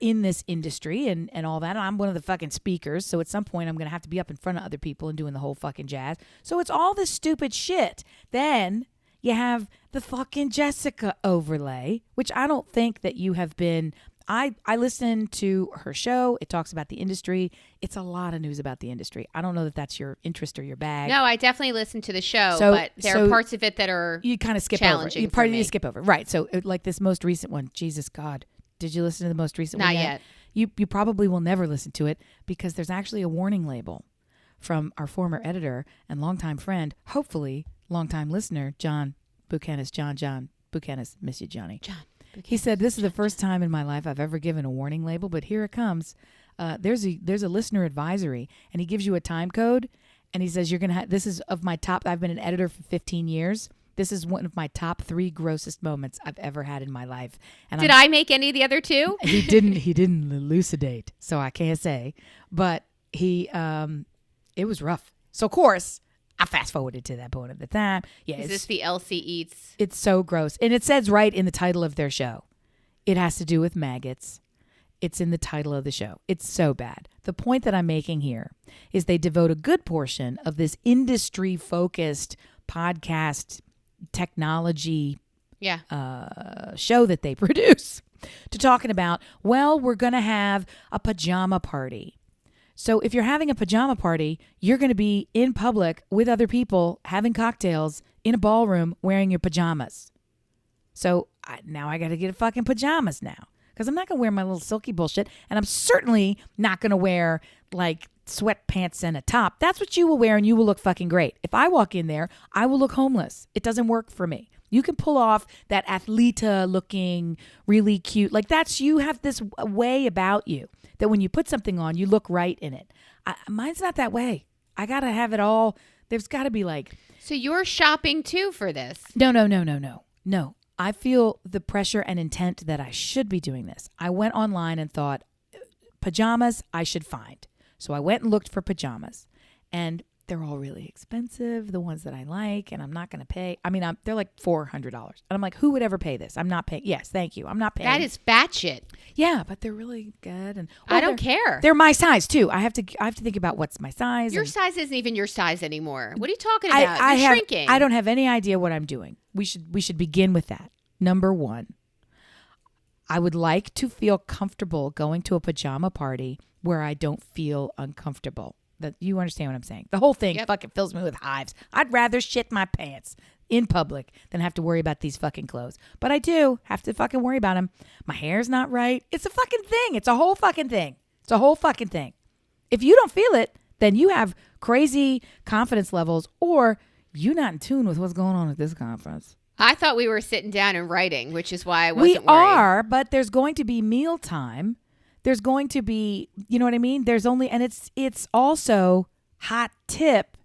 in this industry and all that. I'm one of the fucking speakers. So at some point I'm going to have to be up in front of other people and doing the whole fucking jazz. So it's all this stupid shit. Then you have the fucking Jessica overlay, which I don't think that you have been. I listened to her show. It talks about the industry. It's a lot of news about the industry. I don't know that that's your interest or your bag. No, I definitely listened to the show, but there are parts of it that are you kind of skip challenging over. You skip over. Right. So like this most recent one, Jesus God. Did you listen to the most recent one? Not yet. You probably will never listen to it because there's actually a warning label from our former editor and longtime friend, hopefully longtime listener, John Buchanan. John Buchanan, miss you, Johnny. John Buchanan. He said, this is the first time in my life I've ever given a warning label, but here it comes. There's a listener advisory, and he gives you a time code, and he says, you're going to have, this is of my top, I've been an editor for 15 years. This is one of my top 3 grossest moments I've ever had in my life. And Did I make any of the other 2? He didn't elucidate, so I can't say. But it was rough. So of course, I fast forwarded to that point at the time. Yeah, is this the Elsie Eats? It's so gross, and it says right in the title of their show, it has to do with maggots. It's in the title of the show. It's so bad. The point that I'm making here is they devote a good portion of this industry-focused podcast technology show that they produce to talking about, well, we're going to have a pajama party. So if you're having a pajama party, you're going to be in public with other people having cocktails in a ballroom wearing your pajamas. So now I got to get fucking pajamas now because I'm not going to wear my little silky bullshit, and I'm certainly not going to wear like sweatpants and a top. That's what you will wear and you will look fucking great. If I walk in there, I will look homeless. It doesn't work for me. You can pull off that athleta looking really cute. Like you have this way about you that when you put something on, you look right in it. Mine's not that way. I got to have it all. There's got to be like. So you're shopping too for this? No. I feel the pressure and intent that I should be doing this. I went online and thought pajamas I should find. So I went and looked for pajamas, and they're all really expensive, the ones that I like, and I'm not going to pay. I mean, they're like $400. And I'm like, who would ever pay this? I'm not paying. Yes, thank you. I'm not paying. That is batshit. Yeah, but they're really good. And I don't care. They're my size, too. I have to think about what's my size. Your size isn't even your size anymore. What are you talking about? You're shrinking. I don't have any idea what I'm doing. We should begin with that. Number 1, I would like to feel comfortable going to a pajama party where I don't feel uncomfortable. That you understand what I'm saying? The whole thing fucking fills me with hives. I'd rather shit my pants in public than have to worry about these fucking clothes. But I do have to fucking worry about them. My hair's not right. It's a fucking thing. It's a whole fucking thing. If you don't feel it, then you have crazy confidence levels or you're not in tune with what's going on at this conference. I thought we were sitting down and writing, which is why I wasn't worried. We are, but there's going to be mealtime. There's going to be, you know what I mean? There's only, and it's also hot tip.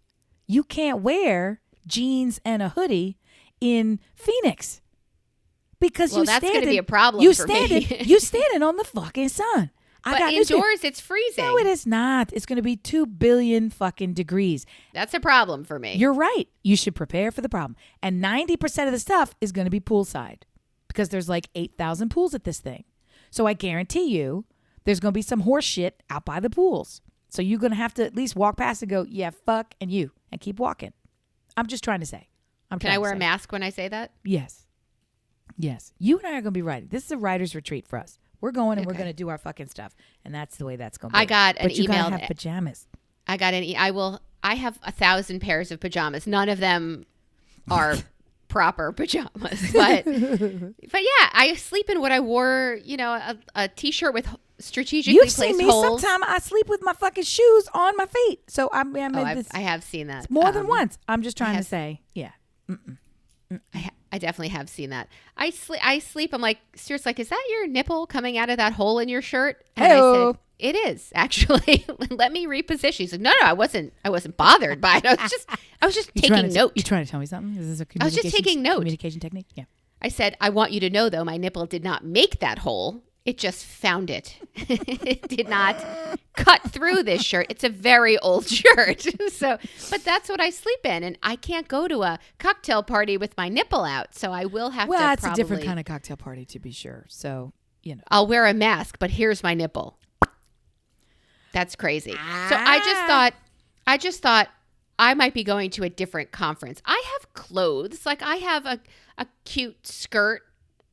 You can't wear jeans and a hoodie in Phoenix because that's going to be a problem for me. You standing on the fucking sun. But indoors, it's freezing. No, it is not. It's going to be 2 billion fucking degrees. That's a problem for me. You're right. You should prepare for the problem. And 90% of the stuff is going to be poolside because there's like 8,000 pools at this thing. So I guarantee you there's going to be some horse shit out by the pools. So you're going to have to at least walk past and go, yeah, fuck, and you, and keep walking. I'm just trying to say. Can I wear a mask when I say that? Yes. You and I are going to be writing. This is a writer's retreat for us. We're going and we're going to do our fucking stuff. And that's the way that's going to be. I got an email. But you got to have pajamas. I have 1,000 pairs of pajamas. None of them are proper pajamas. But yeah, I sleep in what I wore, a T-shirt with strategically placed holes. You've seen me. Sometimes I sleep with my fucking shoes on my feet. So I have seen that. More than once. I'm just trying to say, yeah. I definitely have seen that. I sleep. I'm like, seriously, is that your nipple coming out of that hole in your shirt? And I said, it is actually. Let me reposition. He's like, no, I wasn't bothered by it. I was just taking note. You trying to tell me something? Is this a I was just taking note. Communication technique? Yeah. I said, I want you to know, though, my nipple did not make that hole. It just found it. It did not cut through this shirt. It's a very old shirt. But that's what I sleep in. And I can't go to a cocktail party with my nipple out. So I will have to Well, it's a different kind of cocktail party, to be sure. So, I'll wear a mask, but here's my nipple. That's crazy. So I just thought I might be going to a different conference. I have clothes. Like I have a cute skirt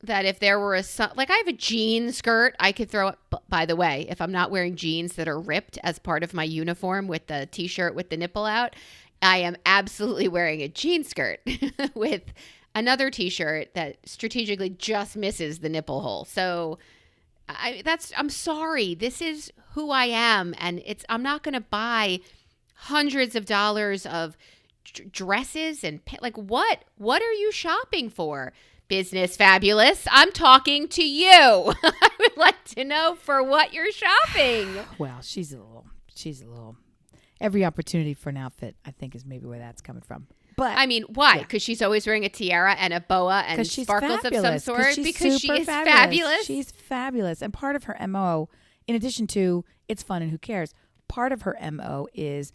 that if there were I have a jean skirt I could throw it. By the way, if I'm not wearing jeans that are ripped as part of my uniform with the T-shirt with the nipple out, I am absolutely wearing a jean skirt with another T-shirt that strategically just misses the nipple hole. So I'm sorry. This is who I am. And I'm not going to buy hundreds of dollars of dresses and what are you shopping for? Business Fabulous, I'm talking to you. I would like to know for what you're shopping. Well, she's a little. Every opportunity for an outfit, I think, is maybe where that's coming from. But I mean, why? Because she's always wearing a tiara and a boa and sparkles fabulous. Of some sort. Because she is fabulous. She's fabulous, and part of her MO, in addition to it's fun and who cares, part of her MO is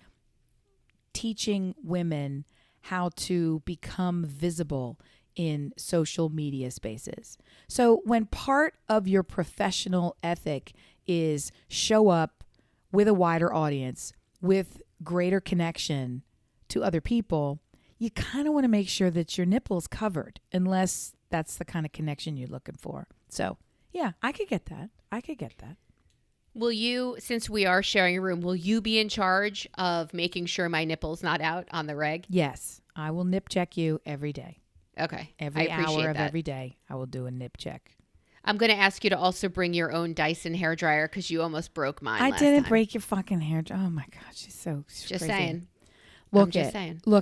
teaching women how to become visible in social media spaces. So when part of your professional ethic is show up with a wider audience, with greater connection to other people, you kind of want to make sure that your nipple's covered, unless that's the kind of connection you're looking for. So yeah, I could get that. Will you, since we are sharing a room, will you be in charge of making sure my nipple's not out on the reg? Yes, I will nip check you every day. Okay. Every hour of every day, I will do a nip check. I'm going to ask you to also bring your own Dyson hairdryer because you almost broke mine I last didn't time. break your fucking hair. Oh, my God. She's so Just crazy. saying. Look,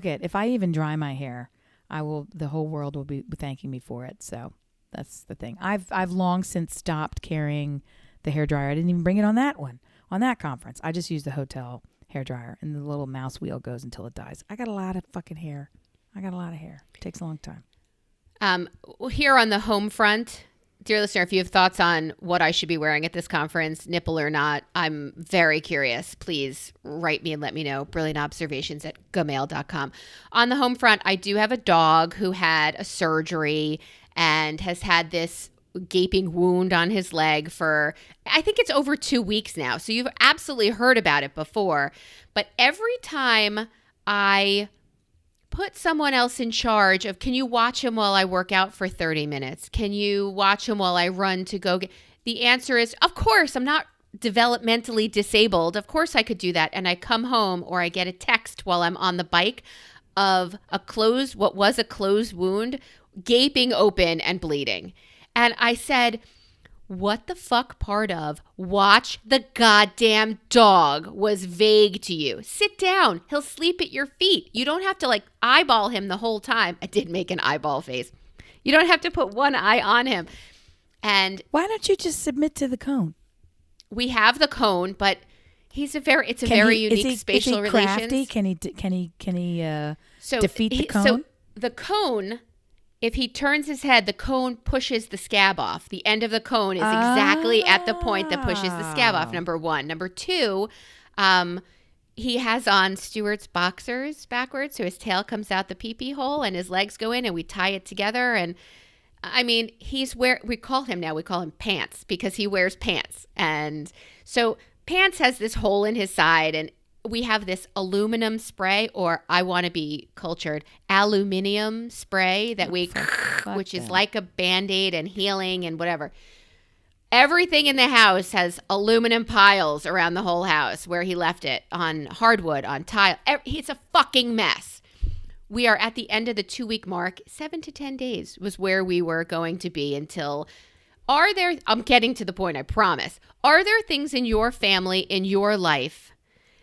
if I even dry my hair, the whole world will be thanking me for it. So that's the thing. I've long since stopped carrying the hairdryer. I didn't even bring it on that conference. I just used the hotel hairdryer, and the little mouse wheel goes until it dies. I got a lot of fucking hair. It takes a long time. Here on the home front, dear listener, if you have thoughts on what I should be wearing at this conference, nipple or not, I'm very curious. Please write me and let me know. brilliantobservations@gmail.com. On the home front, I do have a dog who had a surgery and has had this gaping wound on his leg for, I think it's over 2 weeks now. So you've absolutely heard about it before. But every time I put someone else in charge of, can you watch him while I work out for 30 minutes? Can you watch him while I run to go get? The answer is, of course, I'm not developmentally disabled. Of course I could do that. And I come home or I get a text while I'm on the bike of what was a closed wound, gaping open and bleeding. And I said, what the fuck part of watch the goddamn dog was vague to you? Sit down. He'll sleep at your feet. You don't have to eyeball him the whole time. I did make an eyeball face. You don't have to put one eye on him. And why don't you just submit to the cone? We have the cone, but it's a very unique spatial relations. Can he defeat the cone? So the cone, if he turns his head, the cone pushes the scab off. The end of the cone is exactly at the point that pushes the scab off, number one. Number two, he has on Stuart's boxers backwards, so his tail comes out the pee-pee hole and his legs go in, and we tie it together. And I mean, we call him Pants, because he wears pants. And so Pants has this hole in his side, and we have this aluminum spray, or I want to be cultured, aluminium spray that which is like a Band-Aid and healing and whatever. Everything in the house has aluminum piles around the whole house where he left it, on hardwood, on tile. It's a fucking mess. we are at the end of the 2-week mark. 7 to 10 days was where we were going to be until. I'm getting to the point, I promise. Are there things in your family, in your life,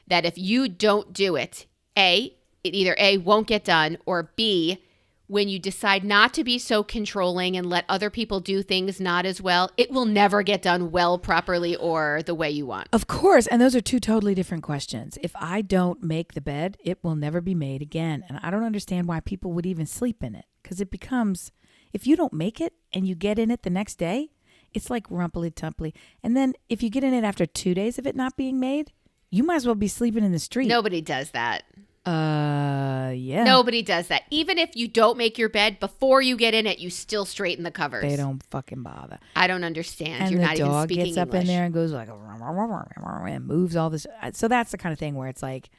that if you don't do it, it either A, won't get done, or B, when you decide not to be so controlling and let other people do things not as well, it will never get done well, properly, or the way you want? Of course. And those are two totally different questions. If I don't make the bed, it will never be made again. And I don't understand why people would even sleep in it. Because it becomes, if you don't make it and you get in it the next day, it's like rumply-tumply. And then if you get in it after 2 days of it not being made, you might as well be sleeping in the street. Nobody does that. Yeah. Nobody does that. Even if you don't make your bed, before you get in it, you still straighten the covers. They don't fucking bother. I don't understand. And You're not even speaking English. the dog gets up in there and goes like, and moves all this. So that's the kind of thing where it's like,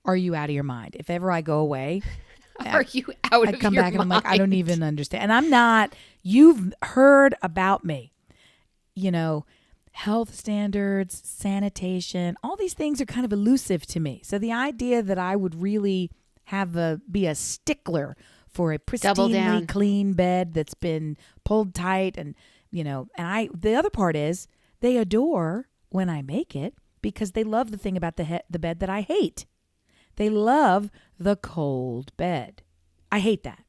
are you out of your mind? If ever I go away, are you out of your mind? I come back and I'm like, I don't even understand. And I'm not, you've heard about me. You know, health standards, sanitation, all these things are kind of elusive to me. So the idea that I would really be a stickler for a pristinely clean bed that's been pulled tight and, the other part is they adore when I make it because they love the thing about the bed that I hate. They love the cold bed. I hate that.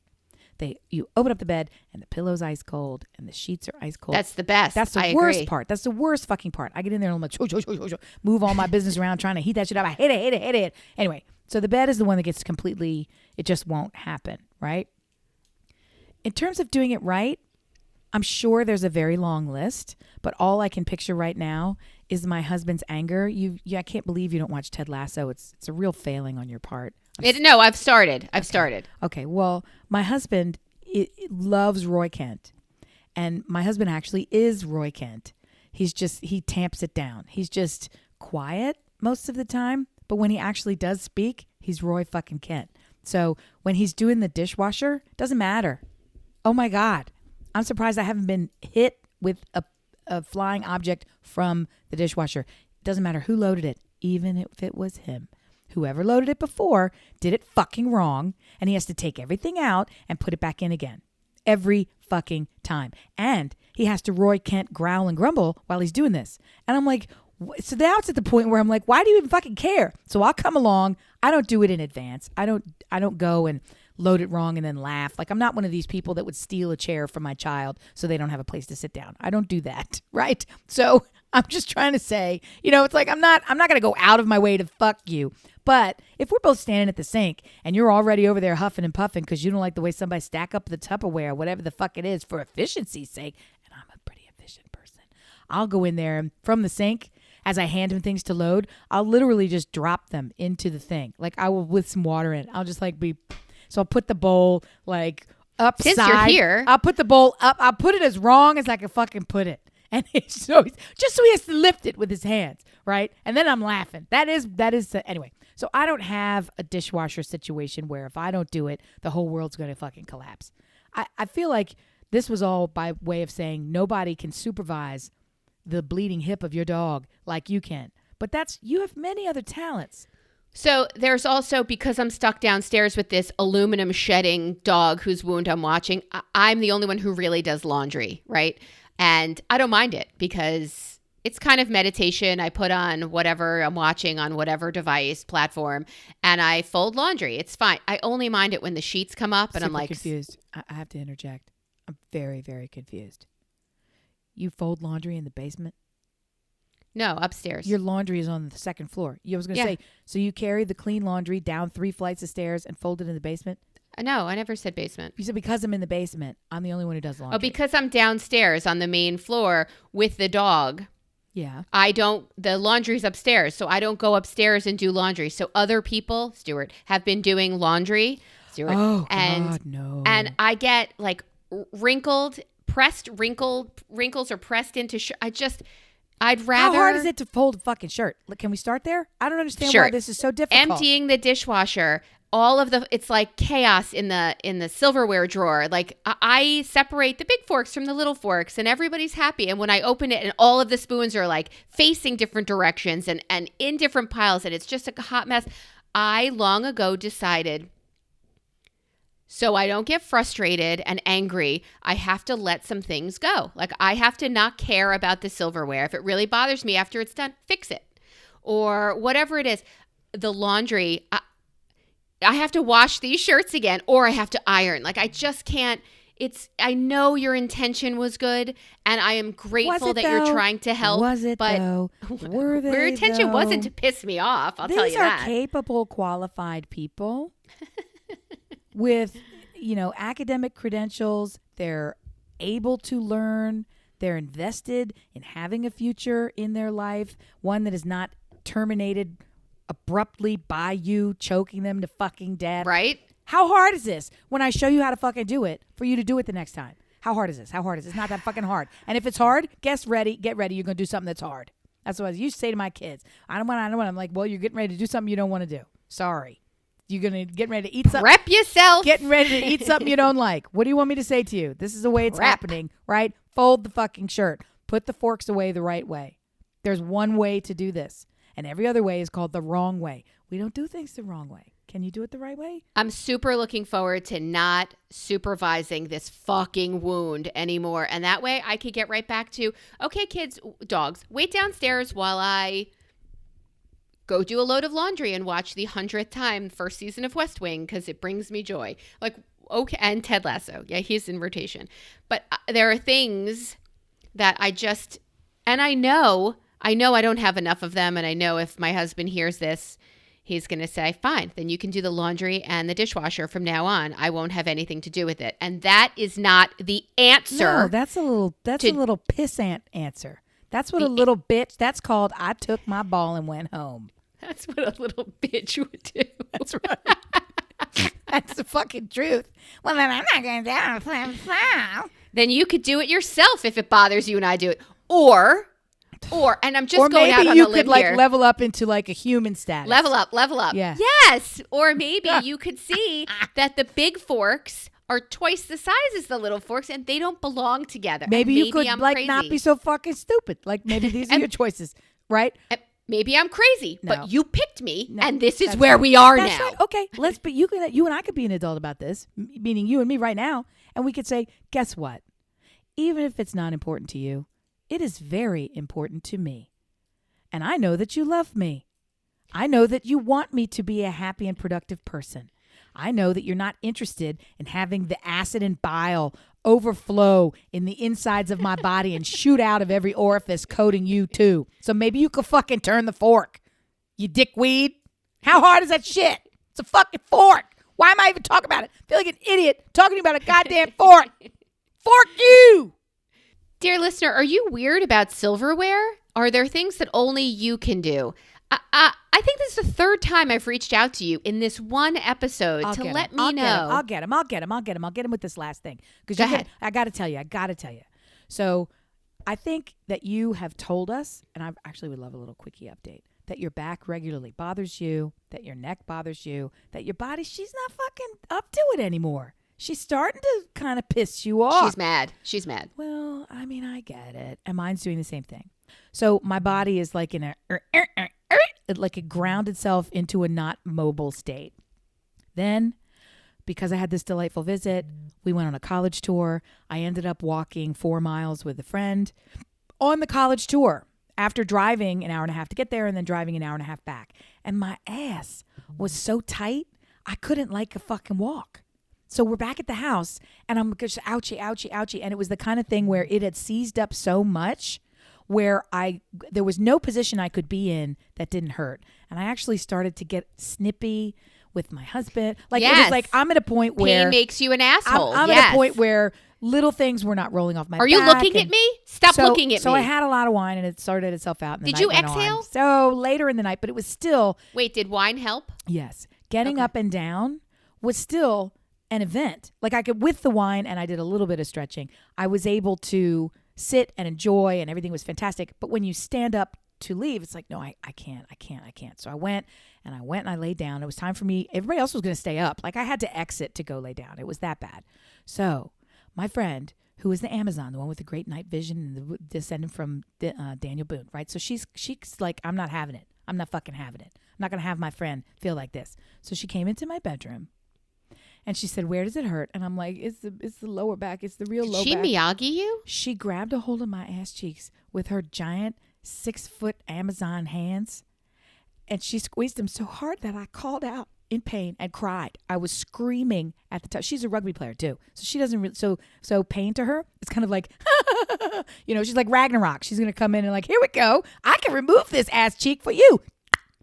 You open up the bed and the pillow's ice cold and the sheets are ice cold. That's the best. That's the worst part. That's the worst fucking part. I get in there and I'm like, move all my business around trying to heat that shit up. I hate it. Anyway, so the bed is the one that gets completely, it just won't happen, right? In terms of doing it right, I'm sure there's a very long list, but all I can picture right now is my husband's anger. I can't believe you don't watch Ted Lasso. It's a real failing on your part. No, I've started. Okay. Well, my husband loves Roy Kent. And my husband actually is Roy Kent. He tamps it down. He's just quiet most of the time. But when he actually does speak, he's Roy fucking Kent. So when he's doing the dishwasher, doesn't matter. Oh my God. I'm surprised I haven't been hit with a flying object from the dishwasher. It doesn't matter who loaded it, even if it was him. Whoever loaded it before did it fucking wrong, and he has to take everything out and put it back in again. Every fucking time. And he has to Roy Kent growl and grumble while he's doing this. And I'm like, so now it's at the point where I'm like, why do you even fucking care? So I'll come along. I don't do it in advance. I don't go and load it wrong and then laugh. Like, I'm not one of these people that would steal a chair from my child so they don't have a place to sit down. I don't do that, right? So I'm just trying to say, it's like I'm not going to go out of my way to fuck you. But if we're both standing at the sink and you're already over there huffing and puffing because you don't like the way somebody stack up the Tupperware, whatever the fuck it is, for efficiency's sake, and I'm a pretty efficient person, I'll go in there and from the sink, as I hand him things to load, I'll literally just drop them into the thing. Like I will with some water in it. I'll just so I'll put the bowl like upside. Since you're here. I'll put the bowl up. I'll put it as wrong as I can fucking put it. And so he has to lift it with his hands, right? And then I'm laughing. That is anyway. So I don't have a dishwasher situation where if I don't do it, the whole world's going to fucking collapse. I feel like this was all by way of saying nobody can supervise the bleeding hip of your dog like you can. But you have many other talents. So there's also, because I'm stuck downstairs with this aluminum shedding dog whose wound I'm watching, I'm the only one who really does laundry, right? And I don't mind it because it's kind of meditation. I put on whatever I'm watching on whatever device, platform, and I fold laundry. It's fine. I only mind it when the sheets come up and I'm like... confused. I have to interject. I'm very, very confused. You fold laundry in the basement? No, upstairs. Your laundry is on the second floor. I was going to say, so you carry the clean laundry down 3 flights of stairs and fold it in the basement? No, I never said basement. You said because I'm in the basement, I'm the only one who does laundry. Oh, because I'm downstairs on the main floor with the dog. Yeah. The laundry's upstairs, so I don't go upstairs and do laundry. So other people, Stuart, have been doing laundry. Stuart. Oh, God, no. And I get like wrinkles are pressed into I'd rather... How hard is it to fold a fucking shirt? Can we start there? I don't understand why this is so difficult. Emptying the dishwasher, it's like chaos in the silverware drawer. Like I separate the big forks from the little forks and everybody's happy. And when I open it and all of the spoons are like facing different directions and in different piles and it's just like a hot mess. I long ago decided so I don't get frustrated and angry, I have to let some things go. Like I have to not care about the silverware. If it really bothers me after it's done, fix it. Or whatever it is. The laundry, I have to wash these shirts again, or I have to iron. Like I just can't. I know your intention was good, and I am grateful that you're trying to help. Was it but though? Were they? Your intention though? wasn't to piss me off. I'll tell you that. These are capable, qualified people with, academic credentials. They're able to learn. They're invested in having a future in their life, one that is not terminated abruptly by you choking them to fucking death. Right? How hard is this when I show you how to fucking do it for you to do it the next time? How hard is this? How hard is this? It's not that fucking hard. And if it's hard, get ready. You're going to do something that's hard. That's what I used to say to my kids. I don't want. I'm like, well, you're getting ready to do something you don't want to do. Sorry. You're going to get ready to eat something. Prep yourself. Getting ready to eat something you don't like. What do you want me to say to you? This is the way it's happening, right? Fold the fucking shirt. Put the forks away the right way. There's one way to do this. And every other way is called the wrong way. We don't do things the wrong way. Can you do it the right way? I'm super looking forward to not supervising this fucking wound anymore. And that way I could get right back to, okay, kids, dogs, wait downstairs while I go do a load of laundry and watch the 100th time first season of West Wing because it brings me joy. Like, okay, and Ted Lasso. Yeah, he's in rotation. But there are things that I know I don't have enough of them. And I know if my husband hears this, he's going to say, fine, then you can do the laundry and the dishwasher from now on. I won't have anything to do with it. And that is not the answer. No, that's a little pissant answer. That's what a little bitch, that's called I took my ball and went home. That's what a little bitch would do. That's right. That's the fucking truth. Well, then I'm not going to do it. Then you could do it yourself if it bothers you and I do it. Or, and I'm just going out on a limb here. Or maybe you could level up into like a human status. Level up. Yeah. Yes. Or maybe you could see that the big forks are twice the size as the little forks and they don't belong together. Maybe you could not be so fucking stupid. Like maybe these are your choices, right? Maybe I'm crazy, but you picked me and this is where we are now. Right. Okay. But you and I could be an adult about this, meaning you and me right now. And we could say, guess what? Even if it's not important to you, it is very important to me. And I know that you love me. I know that you want me to be a happy and productive person. I know that you're not interested in having the acid and bile overflow in the insides of my body and shoot out of every orifice, coating you too. So maybe you could fucking turn the fork, you dickweed. How hard is that shit? It's a fucking fork. Why am I even talking about it? I feel like an idiot talking about a goddamn fork. Fork you! Dear listener, are you weird about silverware? Are there things that only you can do? I think this is the third time I've reached out to you in this one episode to let me know. I'll get him with this last thing. Go ahead. I got to tell you. So I think that you have told us, and I actually would love a little quickie update, that your back regularly bothers you, that your neck bothers you, that your body, she's not fucking up to it anymore. She's starting to kind of piss you off. She's mad. Well, I mean, I get it. And mine's doing the same thing. So my body is like in a, like it ground itself into a not mobile state. Then, because I had this delightful visit, we went on a college tour. I ended up walking 4 miles with a friend on the college tour after driving an hour and a half to get there and then driving an hour and a half back. And my ass was so tight, I couldn't like a fucking walk. So we're back at the house and I'm just ouchie. And it was the kind of thing where it had seized up so much where there was no position I could be in that didn't hurt. And I actually started to get snippy with my husband. Like It was like, I'm at a point where pain makes you an asshole. I'm at a point where little things were not rolling off my back. Are you looking at me? Stop looking at me. So I had a lot of wine and it sorted itself out. And did you exhale? So later in the night, but it was still. Wait, did wine help? Yes. Getting up and down was still an event. Like I could, with the wine, and I did a little bit of stretching, I was able to sit and enjoy and everything was fantastic. But when you stand up to leave, it's like, no, I can't. So I went and I laid down. It was time for me. Everybody else was going to stay up. Like I had to exit to go lay down. It was that bad. So my friend, who is the Amazon, the one with the great night vision and the descendant from Daniel Boone, right? So she's like, I'm not having it. I'm not fucking having it. I'm not going to have my friend feel like this. So she came into my bedroom And she said, where does it hurt? And I'm like, it's the lower back. It's the real low back. Did she Miyagi you? She grabbed a hold of my ass cheeks with her giant 6-foot Amazon hands. And she squeezed them so hard that I called out in pain and cried. I was screaming at the time. She's a rugby player too. So she doesn't really, so pain to her, it's kind of like, she's like Ragnarok. She's going to come in and like, here we go. I can remove this ass cheek for you.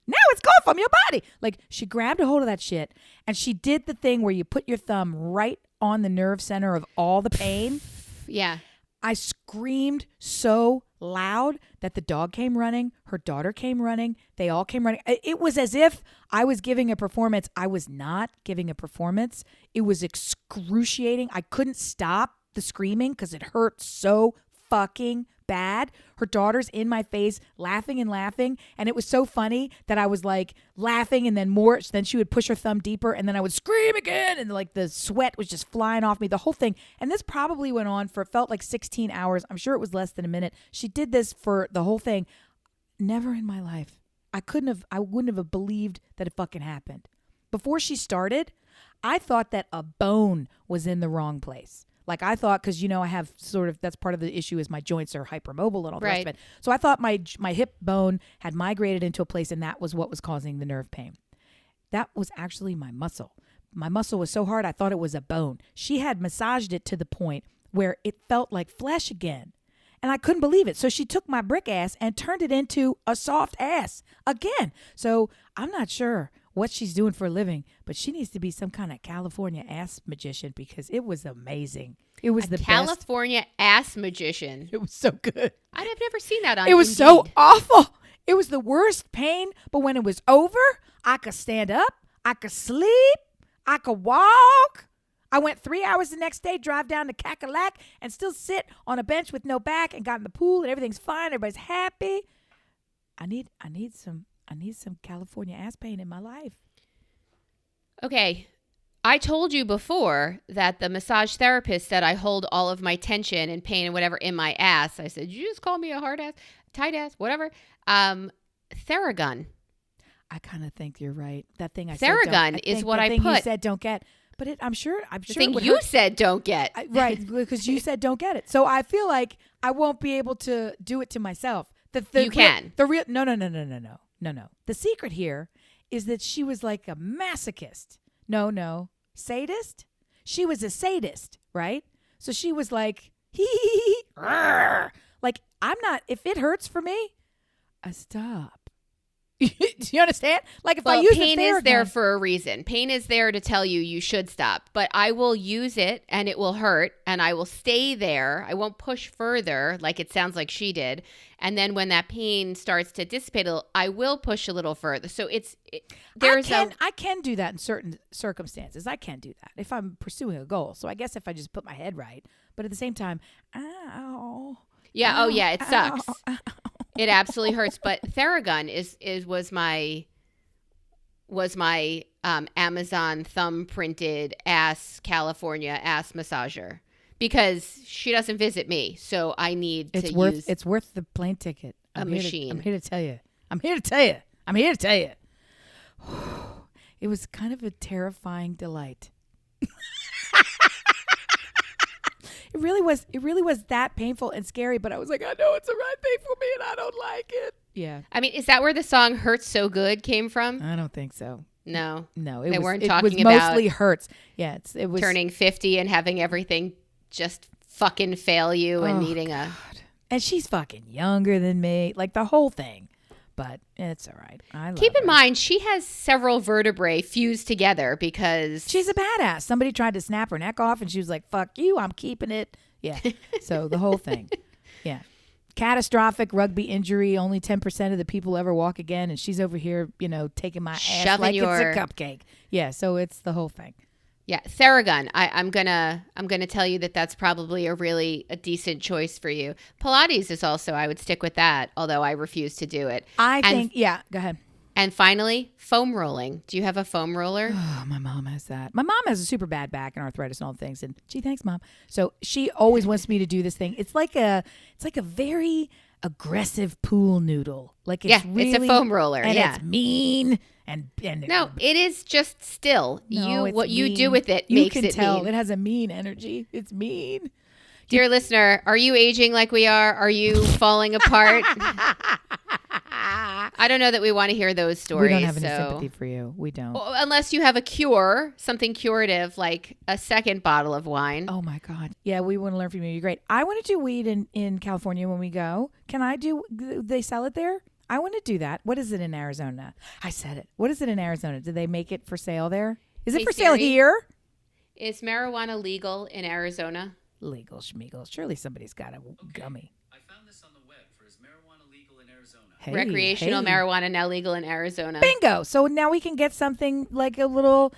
Now it's gone from your body. Like, she grabbed a hold of that shit and she did the thing where you put your thumb right on the nerve center of all the pain. Yeah. I screamed so loud that the dog came running. Her daughter came running. They all came running. It was as if I was giving a performance. I was not giving a performance. It was excruciating. I couldn't stop the screaming because it hurt so fucking bad. Her daughter's in my face laughing and laughing. And it was so funny that I was like laughing and then more. Then she would push her thumb deeper and then I would scream again. And like the sweat was just flying off me, the whole thing. And this probably went on for, it felt like 16 hours. I'm sure it was less than a minute. She did this for the whole thing. Never in my life. I wouldn't have believed that it fucking happened. Before she started, I thought that a bone was in the wrong place. Like I thought, because I have sort of, that's part of the issue is my joints are hypermobile and all the rest of it. So I thought my hip bone had migrated into a place and that was what was causing the nerve pain. That was actually my muscle. My muscle was so hard I thought it was a bone. She had massaged it to the point where it felt like flesh again. And I couldn't believe it. So she took my brick ass and turned it into a soft ass again. So I'm not sure what she's doing for a living, but she needs to be some kind of California ass magician because it was amazing. It was the California ass magician. It was so good. I've never seen that on It was Indeed. so awful. It was the worst pain, but when it was over, I could stand up, I could sleep, I could walk. I went 3 hours the next day, drive down to Cackalack and still sit on a bench with no back and got in the pool and everything's fine. Everybody's happy. I need some California ass pain in my life. Okay. I told you before that the massage therapist said I hold all of my tension and pain and whatever in my ass. I said, you just call me a hard ass, tight ass, whatever. Theragun. I kind of think you're right. That thing I Theragun said. Theragun is what I put. You said don't get. But I'm sure the thing you said don't get. Right, because you said don't get it. So I feel like I won't be able to do it to myself. You can. The real no. The secret here is that she was like a masochist. No. Sadist? She was a sadist, right? So she was like, like, I'm not, if it hurts for me, I stop. Do you understand? Like if I use pain is there for a reason. Pain is there to tell you should stop. But I will use it and it will hurt and I will stay there. I won't push further like it sounds like she did. And then when that pain starts to dissipate, I will push a little further. So I can do that in certain circumstances. I can do that if I'm pursuing a goal. So I guess if I just put my head right. But at the same time, ow. Yeah. Ow, oh yeah. It sucks. Ow. It absolutely hurts, but Theragun was my Amazon thumb printed California ass massager because she doesn't visit me, so I need to use. It's worth the plane ticket. I'm here to tell you. It was kind of a terrifying delight. It really was that painful and scary, but I was like, I know it's the right thing for me and I don't like it. Yeah. I mean, is that where the song Hurts So Good came from? I don't think so. No. It weren't it talking was about mostly hurts. Yeah, it was turning 50 and having everything just fucking fail you and needing God. And she's fucking younger than me, like the whole thing. But it's all right. Keep in mind, she has several vertebrae fused together because she's a badass. Somebody tried to snap her neck off and she was like, fuck you, I'm keeping it. Yeah. So the whole thing. Yeah. Catastrophic rugby injury. Only 10% of the people ever walk again. And she's over here, taking my ass like it's a cupcake. Yeah. So it's the whole thing. Yeah, Theragun. I'm gonna tell you that's probably a decent choice for you. Pilates is also, I would stick with that, although I refuse to do it. Yeah, go ahead. And finally, foam rolling. Do you have a foam roller? Oh, my mom has that. My mom has a super bad back and arthritis and all the things. And gee, thanks, Mom. So she always wants me to do this thing. It's like a very aggressive pool noodle. Like it's it's a foam roller. And it's mean. And no, it is just still. No, what mean. you do with it you makes can it tell. mean. It has a mean energy. It's mean. Dear listener, are you aging like we are? Are you falling apart? I don't know that we want to hear those stories. We don't have any sympathy for you. We don't. Well, unless you have a cure, something curative, like a second bottle of wine. Oh, my God. Yeah, we want to learn from you. You're great. I want to do weed in California when we go. Can I do, they sell it there? I want to do that. What is it in Arizona? I said it. What is it in Arizona? Do they make it for sale there? Is it for sale here? Is marijuana legal in Arizona? Legal schmeagles. Surely somebody's got a gummy. I found this on the web. Is marijuana legal in Arizona? Recreational marijuana now legal in Arizona. Bingo. So now we can get something like a little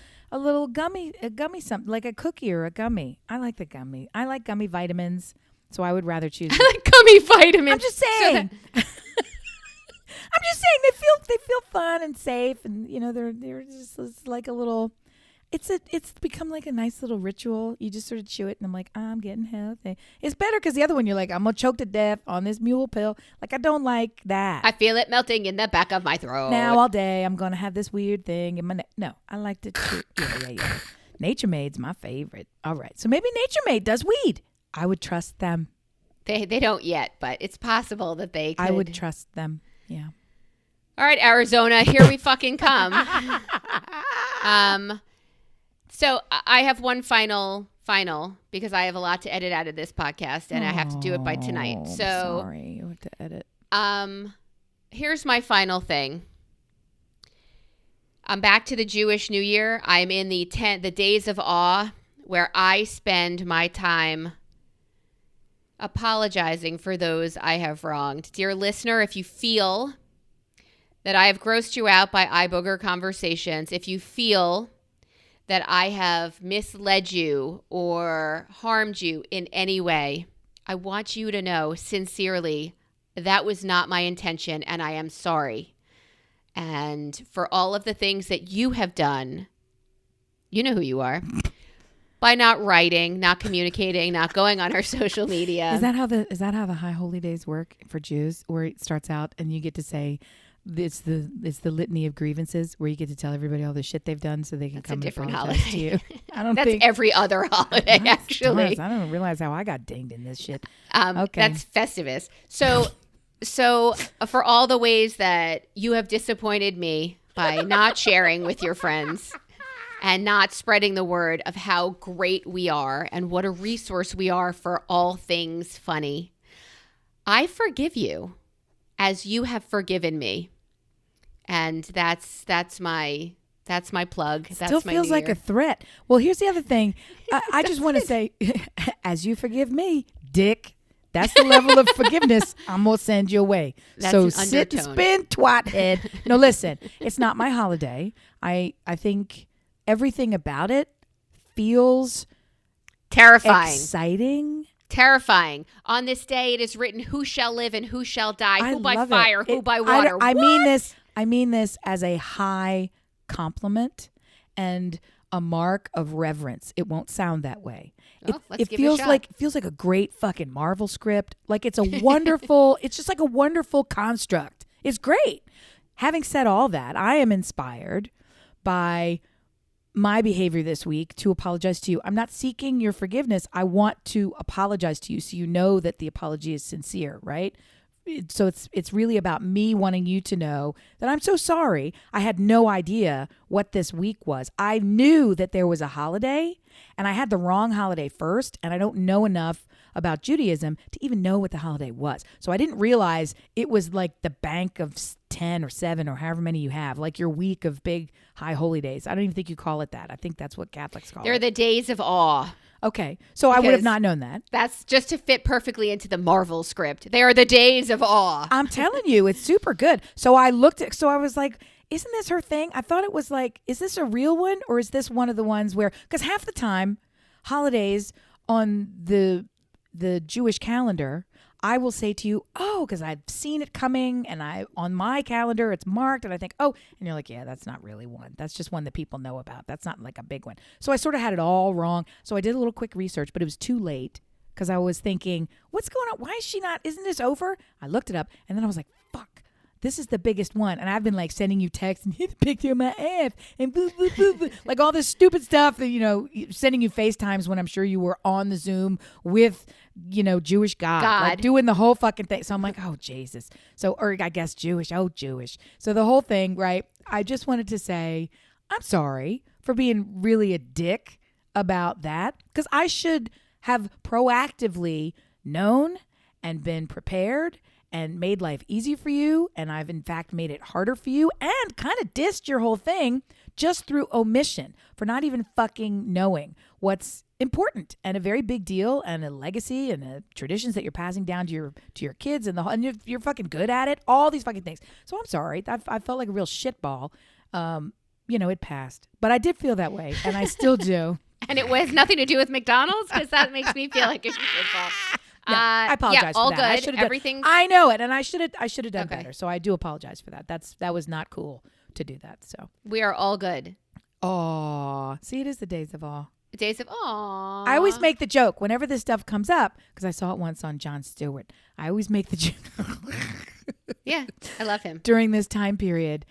gummy something, like a cookie or a gummy. I like the gummy. I like gummy vitamins. So I would rather choose gummy vitamins. I'm just saying. I'm just saying they feel fun and safe, and they're just it's like a little. It's become like a nice little ritual. You just sort of chew it, and I'm like, I'm getting healthy. It's better because the other one, you're like, I'm gonna choke to death on this mule pill. Like, I don't like that. I feel it melting in the back of my throat. Now all day, I'm gonna have this weird thing in my neck. No, I like to chew. Yeah. Nature Made's my favorite. All right, so maybe Nature Made does weed. I would trust them. They don't yet, but it's possible that they could. I would trust them. Yeah. All right, Arizona, here we fucking come. So I have one final, because I have a lot to edit out of this podcast, and I have to do it by tonight. So sorry, you have to edit. Here's my final thing. I'm back to the Jewish New Year. I'm in the days of awe, where I spend my time apologizing for those I have wronged. Dear listener, if you feel that I have grossed you out by eye booger conversations, if you feel that I have misled you or harmed you in any way, I want you to know sincerely that was not my intention, and I am sorry. And for all of the things that you have done, you know who you are, by not writing, not communicating, not going on our social media. Is that how the High Holy Days work for Jews, where it starts out and you get to say, it's the litany of grievances, where you get to tell everybody all the shit they've done so they can come and apologize to you. I don't That's think every other holiday, actually. I don't realize how I got dinged in this shit. Okay. That's Festivus. So for all the ways that you have disappointed me by not sharing with your friends and not spreading the word of how great we are and what a resource we are for all things funny, I forgive you as you have forgiven me. And that's my plug. That's Still my feels New like Year. a threat. Well, here's the other thing. I just want to say, as you forgive me, dick, that's the level of forgiveness I'm going to send you away. That's so an sit and undertone. spin, twat head. No, listen, it's not my holiday. I think everything about it feels terrifying. exciting. Terrifying. On this day, it is written, who shall live and who shall die, who by fire, who by water. I mean this as a high compliment and a mark of reverence. It won't sound that way. Let's give it a shot. It feels like a great fucking Marvel script. Like it's a wonderful, it's just like a wonderful construct. It's great. Having said all that, I am inspired by my behavior this week to apologize to you. I'm not seeking your forgiveness. I want to apologize to you so you know that the apology is sincere, right? So it's really about me wanting you to know that I'm so sorry. I had no idea what this week was. I knew that there was a holiday, and I had the wrong holiday first, and I don't know enough about Judaism to even know what the holiday was. So I didn't realize it was like the bank of 10 or 7 or however many you have, like your week of big high holy days. I don't even think you call it that. I think that's what Catholics call it. They're the days of awe. Okay, so I would have not known that. That's just to fit perfectly into the Marvel script. They are the days of awe. I'm telling you, it's super good. So I was like, isn't this her thing? I thought it was like, is this a real one, or is this one of the ones where, because half the time, holidays on the Jewish calendar, I will say to you, oh, because I've seen it coming, and on my calendar it's marked, and I think, oh, and you're like, yeah, that's not really one. That's just one that people know about. That's not like a big one. So I sort of had it all wrong. So I did a little quick research, but it was too late because I was thinking, what's going on? Why is she not? Isn't this over? I looked it up, and then I was like, fuck, this is the biggest one. And I've been like sending you texts and hit the picture of my ass and blah, blah, blah, blah. Like all this stupid stuff that, you know, sending you FaceTimes when I'm sure you were on the Zoom with, you know, Jewish God. Like doing the whole fucking thing. So I'm like, oh, Jesus. So, or I guess Jewish. Oh, Jewish. So the whole thing, right? I just wanted to say, I'm sorry for being really a dick about that, because I should have proactively known and been prepared and made life easy for you. And I've in fact made it harder for you and kind of dissed your whole thing just through omission for not even fucking knowing what's important and a very big deal and a legacy and traditions that you're passing down to your kids and you're fucking good at it. All these fucking things. So I'm sorry. I felt like a real shitball. You know, it passed, but I did feel that way and I still do. And it has nothing to do with McDonald's, because that makes me feel like a shitball. No, I apologize all for that. good. Everything's... I know it, and I should have done better. So I do apologize for that. That was not cool to do that. So we are all good. Aw. See, it is the days of awe. Days of awe. I always make the joke whenever this stuff comes up, because I saw it once on Jon Stewart. I always make the joke. Yeah, I love him. During this time period,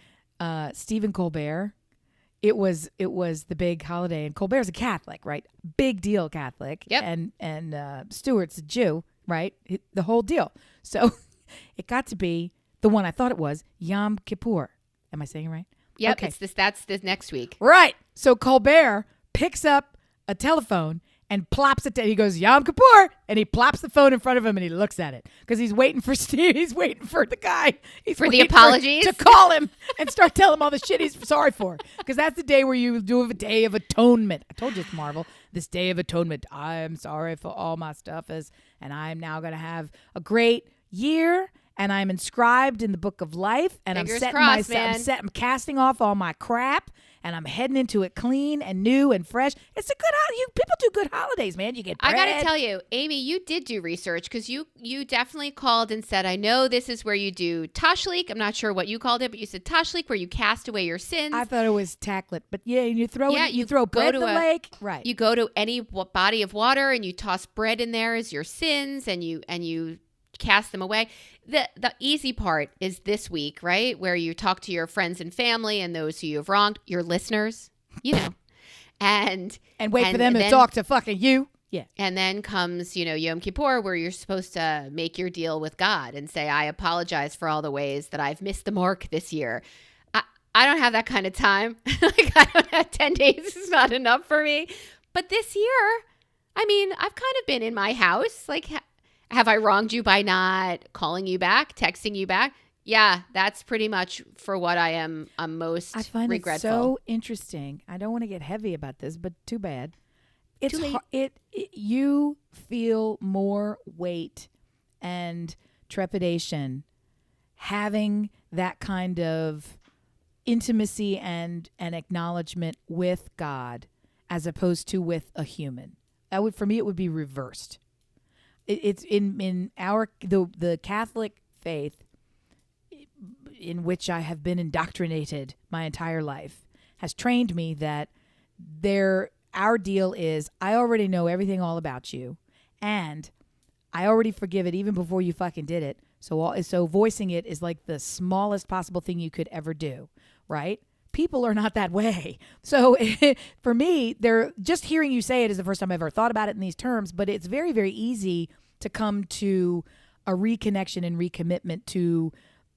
Stephen Colbert, it was the big holiday, and Colbert's a Catholic, right? Big deal Catholic. Yep. And Stewart's a Jew, right? The whole deal. So it got to be the one I thought it was, Yom Kippur. Am I saying it right? Yep. Okay. That's this next week. Right. So Colbert picks up a telephone and plops it down. He goes, Yom Kippur, and he plops the phone in front of him and he looks at it because he's waiting for Steve. He's waiting for the guy. For the apologies? To call him and start telling him all the shit he's sorry for. Because that's the day where you do a day of atonement. I told you it's Marvel. This day of atonement. I'm sorry for all my stuffers, and I'm now going to have a great year, and I'm inscribed in the book of life, and Fingers I'm setting crossed, myself, man. I'm casting off all my crap, and I'm heading into it clean and new and fresh. It's a good holiday. People do good holidays, man. You get bread. I got to tell you, Amy, you did do research, because you definitely called and said, I know this is where you do tashlik. I'm not sure what you called it, but you said tashlik, where you cast away your sins. I thought it was taklit, but yeah, you throw bread in the lake. Right. You go to any body of water and you toss bread in there as your sins, and you cast them away. The easy part is this week, right? Where you talk to your friends and family and those who you have wronged, your listeners, you know, and wait for them to talk to fucking you. Yeah. And then comes, you know, Yom Kippur, where you're supposed to make your deal with God and say, I apologize for all the ways that I've missed the mark this year. I don't have that kind of time. Like, I don't have 10 days is not enough for me. But this year, I mean, I've kind of been in my house. Like, have I wronged you by not calling you back, texting you back? Yeah, that's pretty much for what I'm most regretful. I find it so interesting. I don't want to get heavy about this, but too bad. It's you feel more weight and trepidation having that kind of intimacy and acknowledgement with God as opposed to with a human. For me, it would be reversed. It's in our the Catholic faith, in which I have been indoctrinated my entire life, has trained me that our deal is, I already know everything all about you, and I already forgive it even before you fucking did it. So voicing it is like the smallest possible thing you could ever do, right? People are not that way. So for me, just hearing you say it is the first time I've ever thought about it in these terms, but it's very, very easy to come to a reconnection and recommitment to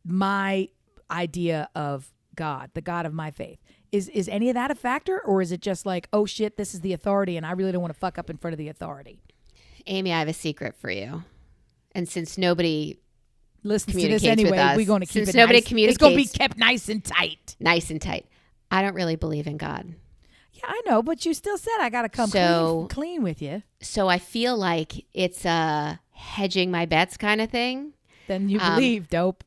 my idea of God, the God of my faith. Is any of that a factor, or is it just like, oh shit, this is the authority and I really don't want to fuck up in front of the authority? Amy, I have a secret for you. And since nobody listens to this anyway, we're going to keep it nobody nice. Communicates, it's going to be kept nice and tight. Nice and tight. I don't really believe in God. Yeah, I know, but you still said I got to come clean with you. So I feel like it's a hedging my bets kind of thing. Then you believe, dope.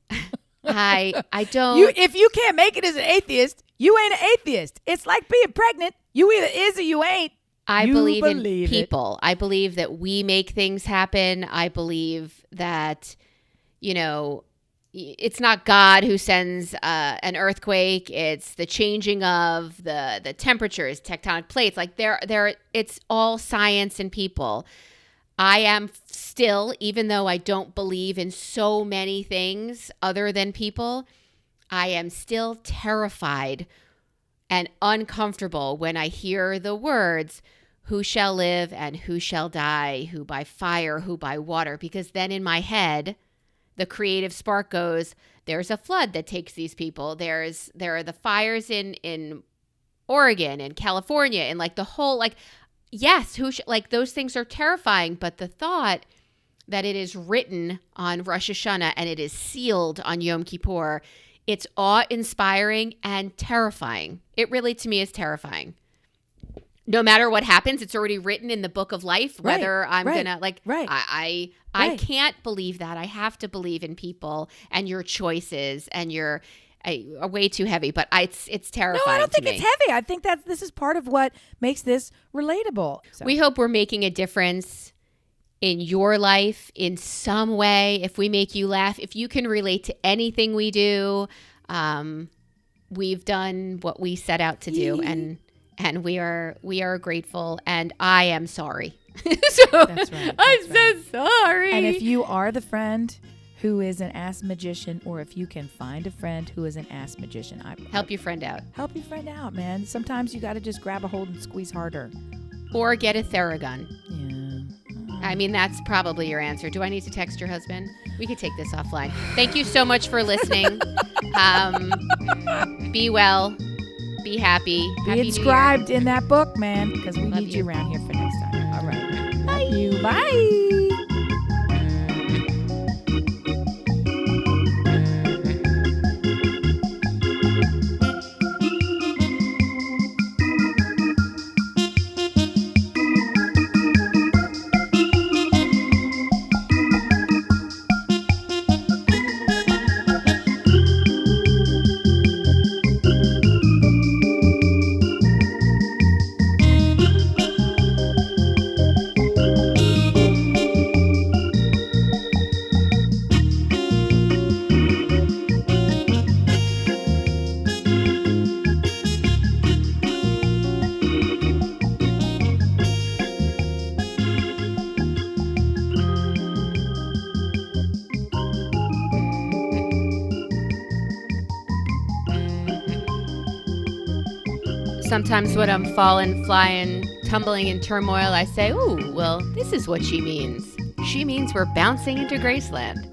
I don't. If you can't make it as an atheist, you ain't an atheist. It's like being pregnant. You either is or you ain't. I believe in people. I believe that we make things happen. I believe that, you know, it's not God who sends an earthquake. It's the changing of the temperatures, tectonic plates. Like it's all science and people. I am still, even though I don't believe in so many things other than people, I am still terrified and uncomfortable when I hear the words, who shall live and who shall die, who by fire, who by water, because then in my head, the creative spark goes, there's a flood that takes these people. There are the fires in Oregon and California and like the whole, like, yes, like those things are terrifying, but the thought that it is written on Rosh Hashanah and it is sealed on Yom Kippur, it's awe-inspiring and terrifying. It really, to me, is terrifying. No matter what happens, it's already written in the book of life, whether I'm going to, like, I can't believe that. I have to believe in people and your choices, and you're way too heavy, but it's terrifying. No, I don't think it's heavy. I think that this is part of what makes this relatable. So. We hope we're making a difference in your life in some way. If we make you laugh, if you can relate to anything we do, we've done what we set out to do, and we are grateful, and I am sorry. That's right. I'm so sorry. And if you are the friend who is an ass magician, or if you can find a friend who is an ass magician, help your friend out. Help your friend out, man. Sometimes you got to just grab a hold and squeeze harder. Or get a Theragun. Yeah. I mean, that's probably your answer. Do I need to text your husband? We could take this offline. Thank you so much for listening. Be well. Be happy. Be inscribed in that book, man, because we need you around here for next time. All right. Love you. Bye. Sometimes when I'm falling, flying, tumbling in turmoil, I say, ooh, well, this is what she means. She means we're bouncing into Graceland.